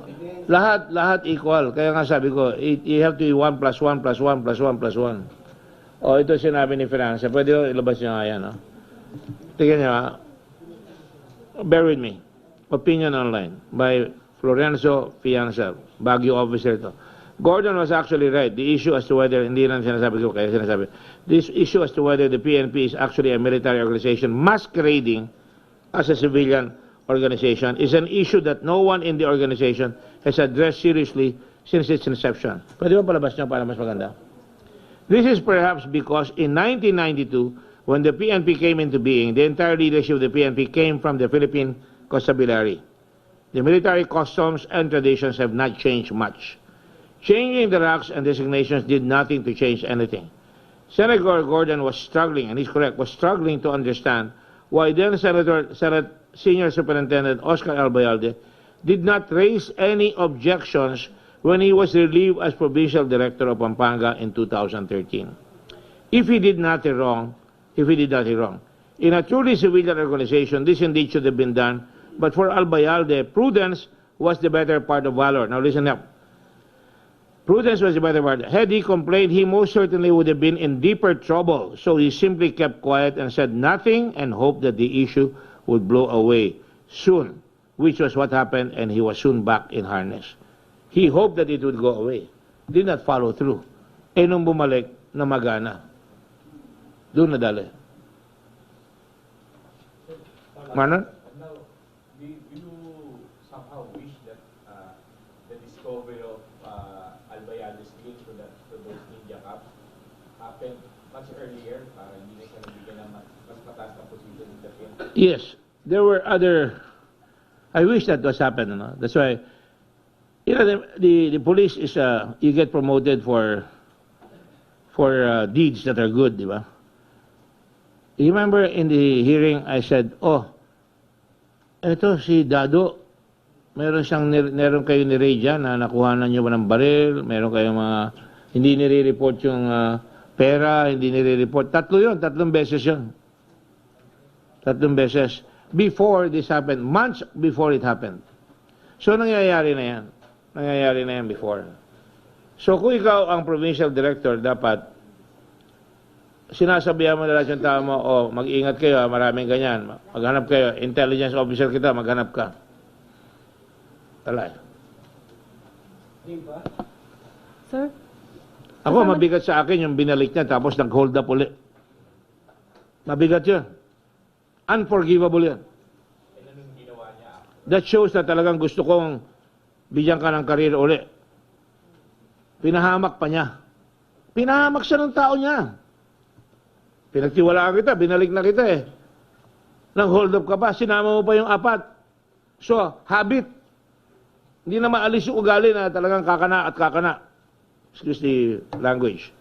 evidence. Lahat equal. Kaya nga sabi ko, you have to be 1 plus 1 plus 1 plus 1 plus 1. Oh, ito sinabi ni Firanza. Pwede ko ilabas nyo nga yan. No? Tingnan nyo ha. Bear with me. Opinion online by Florenzo Fianza, Baguio officer to. Gordon was actually right. The issue as to whether, hindi lang sinasabi ko, kaya sinasabi, this issue as to whether the PNP is actually a military organization masquerading as a civilian organization is an issue that no one in the organization has addressed seriously since its inception. Pwede ba palabas nyo para mas maganda? This is perhaps because in 1992, when the PNP came into being, the entire leadership of the PNP came from the Philippine Constabulary. The military customs and traditions have not changed much. Changing the ranks and designations did nothing to change anything. Senator Gordon was struggling, and he's correct, was struggling to understand why then Senate Senior Superintendent Oscar Albayalde did not raise any objections when he was relieved as Provincial Director of Pampanga in 2013. If he did nothing wrong, in a truly civilian organization, this indeed should have been done, but for Albayalde, prudence was the better part of valor. Now listen up. Prudence was the better part. Had he complained, he most certainly would have been in deeper trouble. So he simply kept quiet and said nothing and hoped that the issue would blow away soon, which was what happened, and he was soon back in harness. He hoped that it would go away. Did not follow through. Eh nung bumalik, namagana. Doon nadali. Manon? Now, do you somehow wish that the discovery of Albayalde's skills for those India Cups happened much earlier para hindi na siya nabigyan ng mas mataas na position in the field? Yes. There were other... I wish that was happened. No? That's why... You know, the police is... you get promoted for deeds that are good, di ba? You remember in the hearing, I said, oh, eto si Dado, meron kayo ni Ray dyan na nakuhanan nyo ba ng baril, meron kayong mga, hindi nire-report yung pera, hindi nire-report. Tatlong beses yun. 3 beses. Before this happened, months before it happened. So nangyayari na yan. Nangyayari na yan before. So kung ikaw ang provincial director, dapat sinasabihan mo na lahat yung tao mo, mag-ingat kayo, maraming ganyan, maghanap kayo, intelligence officer kita, maghanap ka. Talay. Di ba? Sir? Ako, mabigat sa akin yung binalik niya tapos nag-hold up ulit. Mabigat yun. Unforgivable yan. That shows na talagang gusto kong bigyan ka ng karir ulit. Pinahamak pa niya. Pinahamak siya ng tao niya. Pinagtiwalaan kita, binalik na kita eh. Nang-hold up ka pa, sinama mo pa yung apat. So, habit. Hindi na maalis yung ugali na talagang kakana at kakana. Excuse the language.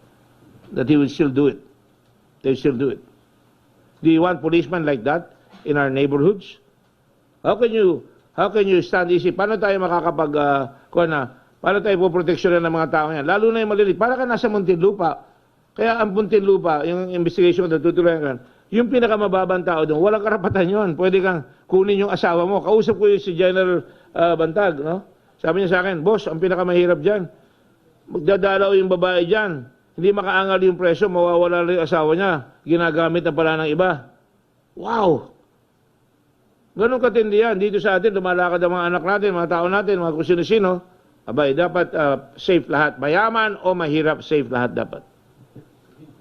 That he will still do it. They will still do it. Do you want policemen like that in our neighborhoods? How can you stand easy? Paano tayo paano tayo poproteksyonan ng mga tao yan? Lalo na yung malilit. Para ka nasa Muntinlupa. Kaya ang Muntinlupa, yung investigation na tutuloy ka, yung pinakamababang tao doon, walang karapatan yun. Pwede kang kunin yung asawa mo. Kausap ko yung si General Bantag, no? Sabi niya sa akin, boss, ang pinakamahirap dyan, magdadalaw yung babae dyan. Hindi makaangal yung preso, mawawala rin yung asawa niya. Ginagamit na pala ng iba. Wow! Ganun katindi yan. Dito sa atin, lumalakad ang mga anak natin, mga tao natin, mga kung sino-sino. Abay, dapat safe lahat. Mayaman o mahirap, safe lahat dapat.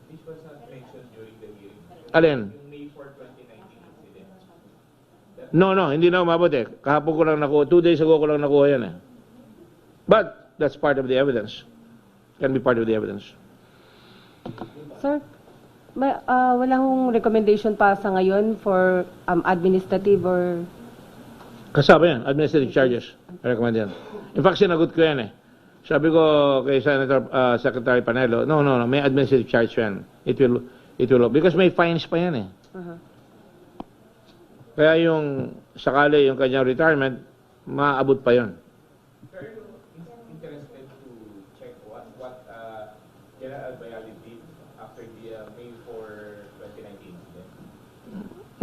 This was not mentioned during the hearing. Alin? Yung May 4, 2019 incident. No, hindi na umabot eh. Kahapon ko lang nakuha. 2 days ago ko lang nakuha yan eh. But, that's part of the evidence. Can be part of the evidence. Sir, walang recommendation pa sa ngayon for administrative or... Kasama yan, administrative charges. I recommend yan. In fact, sinagot ko yan eh. Sabi ko kay Senator Secretary Panelo, no, may administrative charge yan. It will, because may fines pa yan eh. Kaya yung sakali yung kanyang retirement, maabot pa yon. Sir, interested to check what General Albayalde did after the May 4, 2019 incident.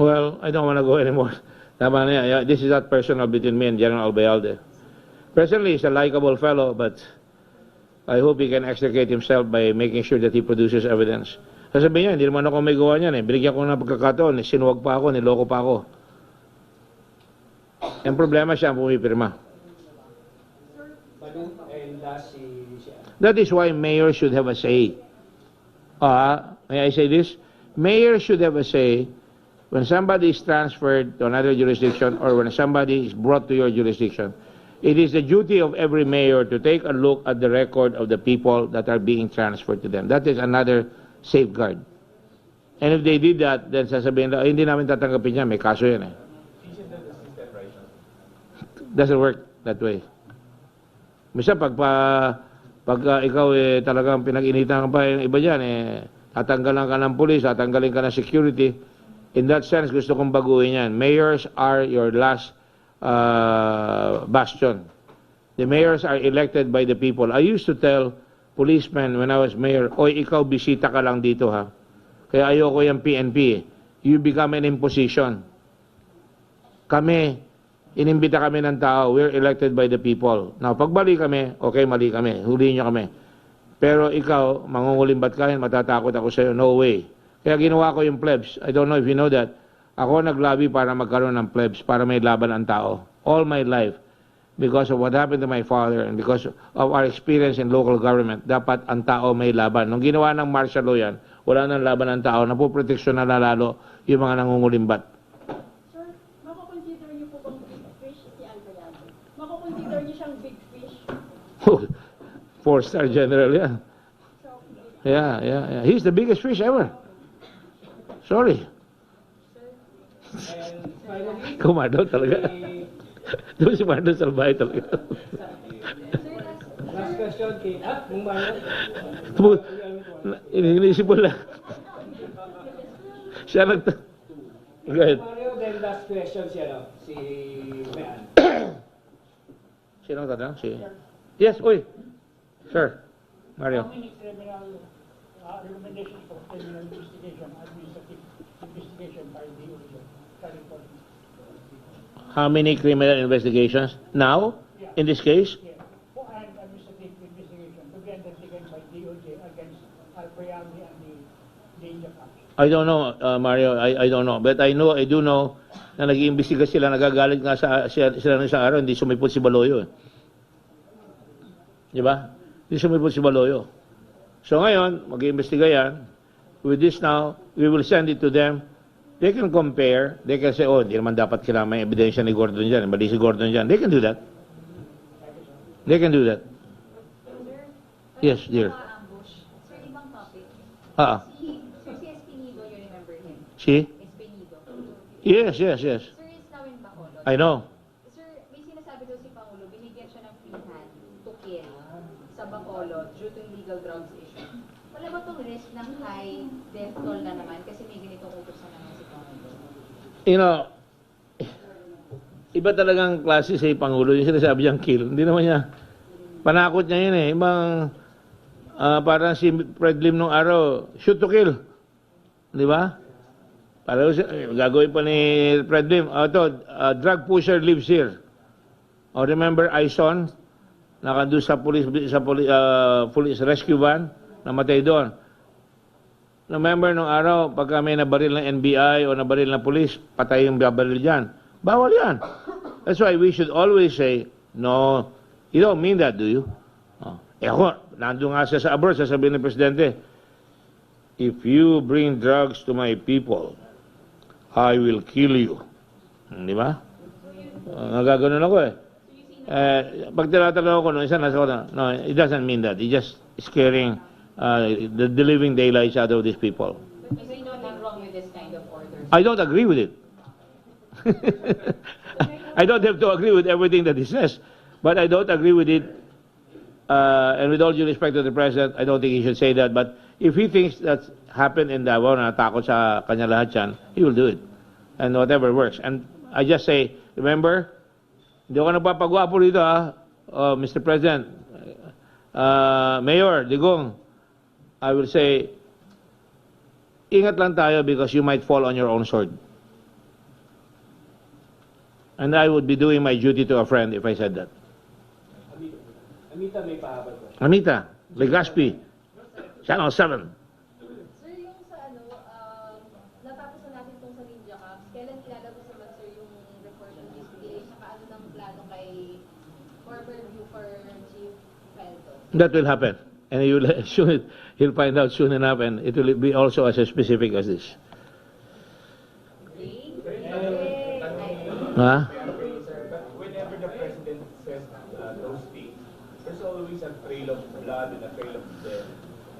Well, I don't want to go anymore. Tama na yan. Yeah, this is not personal between me and General Albayalde. Presently, he's a likable fellow, but I hope he can extricate himself by making sure that he produces evidence. Sasabihin niya, hindi naman ako may gawa niyan eh. Binigyan ko ng pagkakataon, sinuwag pa ako, niloko pa ako. Ang problema siya ang pumipirma. That is why mayors should have a say. May I say this? Mayors should have a say when somebody is transferred to another jurisdiction or when somebody is brought to your jurisdiction. It is the duty of every mayor to take a look at the record of the people that are being transferred to them. That is another safeguard. And if they did that, then sasabihin na, hindi namin tatanggapin yan, may kaso yan eh. Isn't that the system right now? Doesn't work that way. Misa pag ikaw talagang pinag-initan ka pa yung iba dyan, tatanggalan ka ng police, tatanggalin ka ng security. In that sense, gusto kong baguhin yan. Mayors are your last bastion. The mayors are elected by the people. I used to tell policemen when I was mayor, oy, ikaw bisita ka lang dito ha. Kaya ayoko yung PNP. You become an imposition. Kami, inimbita kami ng tao, we're elected by the people. Now, pag mali kami, okay, mali kami, huliin nyo kami. Pero ikaw, mangungulimbat ka, matatakot ako sa'yo, no way. Kaya ginawa ko yung plebs. I don't know if you know that. Ako naglabi para magkaroon ng plebs, para may laban ang tao. All my life. Because of what happened to my father and because of our experience in local government, dapat ang tao may laban. Nung ginawa ng martial law yan, wala nang laban ng tao, napoproteksyon na lalo yung mga nangungulimbat. Sir, makakonsider niyo po bang big fish si Albayalde? Makakonsider niyo siyang big fish? 4-star general yan. Yeah. He's the biggest fish ever. Sorry. And finally, Kumado talaga. Doon si Marlon Salvaje talaga. last question kay Mung Manuel. Iniisip mo lang. Siya Go ahead. Mario, then last question si Mayan. Sino ang tatanong? Yes, uy. Sir. Mario. How many criminal recommendations for criminal investigation, administrative investigation are the original California? How many criminal investigations? Now? In this case? Yeah. And administrative investigation to get the I don't know, Mario, I don't know. But I do know na nag-iimbestiga sila, nagagalit nga sila ng isang araw, hindi sumipot si Baloyo. Di ba? Hindi sumipot si Baloyo. So ngayon, mag-iimbestiga yan. With this now, we will send it to them. They can compare. They can say, oh, hindi naman dapat kailangan may ebidensya ni Gordon dyan. Mali si Gordon dyan. They can do that. They can do that. Yes, dear. Ambush. Sir, ibang topic. Si Espinido, you remember him? See? Espinido. Yes. Sir is now in Bacolod. I know. Sir, may sinasabi daw si Pangulo, binigyan siya ng free hand to kill sa Bacolod due to illegal drugs issue. Wala ba itong risk ng high death toll na naman kasi may ganitong utos na naman si Pangulo? You know, iba talagang klase si Pangulo. Yung sinasabi niyang kill. Hindi naman niya. Panakot niya yun eh. Ibang, parang si Fred Lim nung araw, shoot to kill. Di ba? Parang gagawin pa ni Fred Lim. Drug pusher lives here. Remember Ison? Nakandun sa police rescue van. Namatay doon. Remember nung araw, pagka may nabaril ng NBI o nabaril ng police, patay yung babaril dyan. Bawal yan. That's why we should always say, no, you don't mean that, do you? Ako, nandun nga sa abroad, sasabihin ng Presidente, if you bring drugs to my people, I will kill you. Di ba? Nagaganon ako eh. Pag tinatanong ako, no, it doesn't mean that. It's just scaring the living daylights out of these people. But you see nothing wrong with this kind of order. I don't agree with it. I don't have to agree with everything that he says, but I don't agree with it. And with all due respect to the President, I don't think he should say that. But if he thinks that's happened in Davao, na natakot sa kanya lahat yan, he will do it. And whatever works. And I just say, remember, hindi ako nagpapagwapo dito Mr. President, Mayor, Digong, I will say, ingat lang tayo because you might fall on your own sword. And I would be doing my duty to a friend if I said that. Anita, may pahabol ko. Anita, Legaspi, Channel 7. Sir, yung sa natapos na natin itong sa Ninja Camps, kailan ilalabas naman, sir, yung report ng DCDA, saka ano ng plano kay former Buford Chief Felton? That will happen. And he'll find out soon enough, and it will be also as specific as this. Huh? Whenever the President says those things, there's always a trail of blood and a trail of death.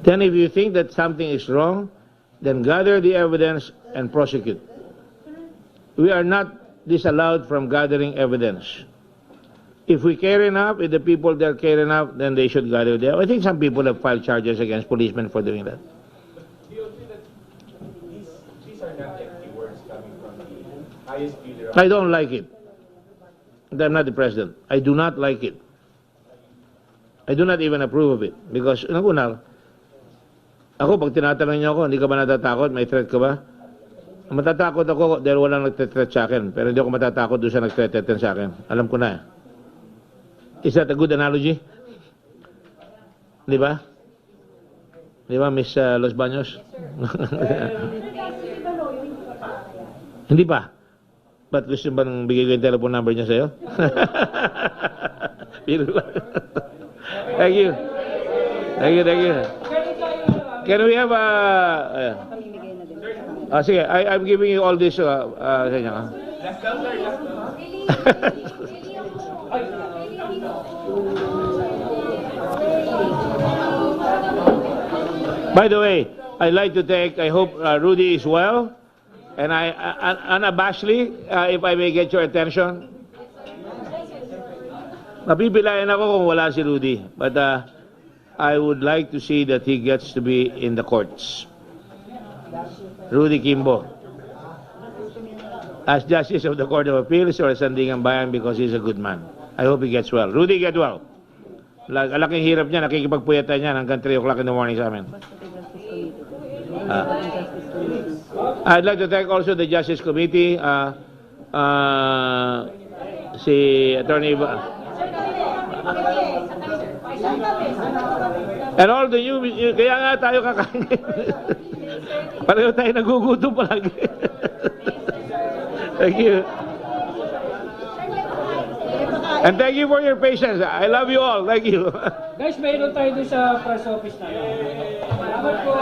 Then if you think that something is wrong, then gather the evidence and prosecute. We are not disallowed from gathering evidence. If we care enough, if the people there care enough, then they should gather there. I think some people have filed charges against policemen for doing that. Do you agree that these are not empty words coming from the highest leader of I don't like it. I'm not the President. I do not like it. I do not even approve of it. Because, ako, pag tinatanong niyo ako, hindi ka ba natatakot? May threat ka ba? Matatakot ako dahil walang nagte-threat sa akin. Pero hindi ako matatakot doon sa nagte-threat sa akin. Alam ko na eh. Is that a good analogy? Di ba? Di ba, Miss Los Baños? Hindi pa. Ba't gusto ba nang bigay ko yung telephone number niya sa'yo? Thank you. Can we have a... sige, I'm giving you all this sa inyo. Last down, sir, last down. By the way, I'd like to thank, I hope Rudy is well, and unabashedly, if I may get your attention. Mapipilayan ako kung wala si Rudy, but I would like to see that he gets to be in the courts. Rudy Kimbo, as Justice of the Court of Appeals or Sandigan Bayan, because he's a good man. I hope he gets well. Rudy, get well. Alaking hirap niya, nakikipagpuyatan niya hanggang 3 o'clock in the morning sa amin. I'd like to thank also the Justice Committee, si Attorney and all the new, kaya nga tayo kakain. Pareho tayo nagugutom palagi. Thank you. And thank you for your patience. I love you all. Thank you. Guys, mayroon tayo dun sa press office na. Salamat po.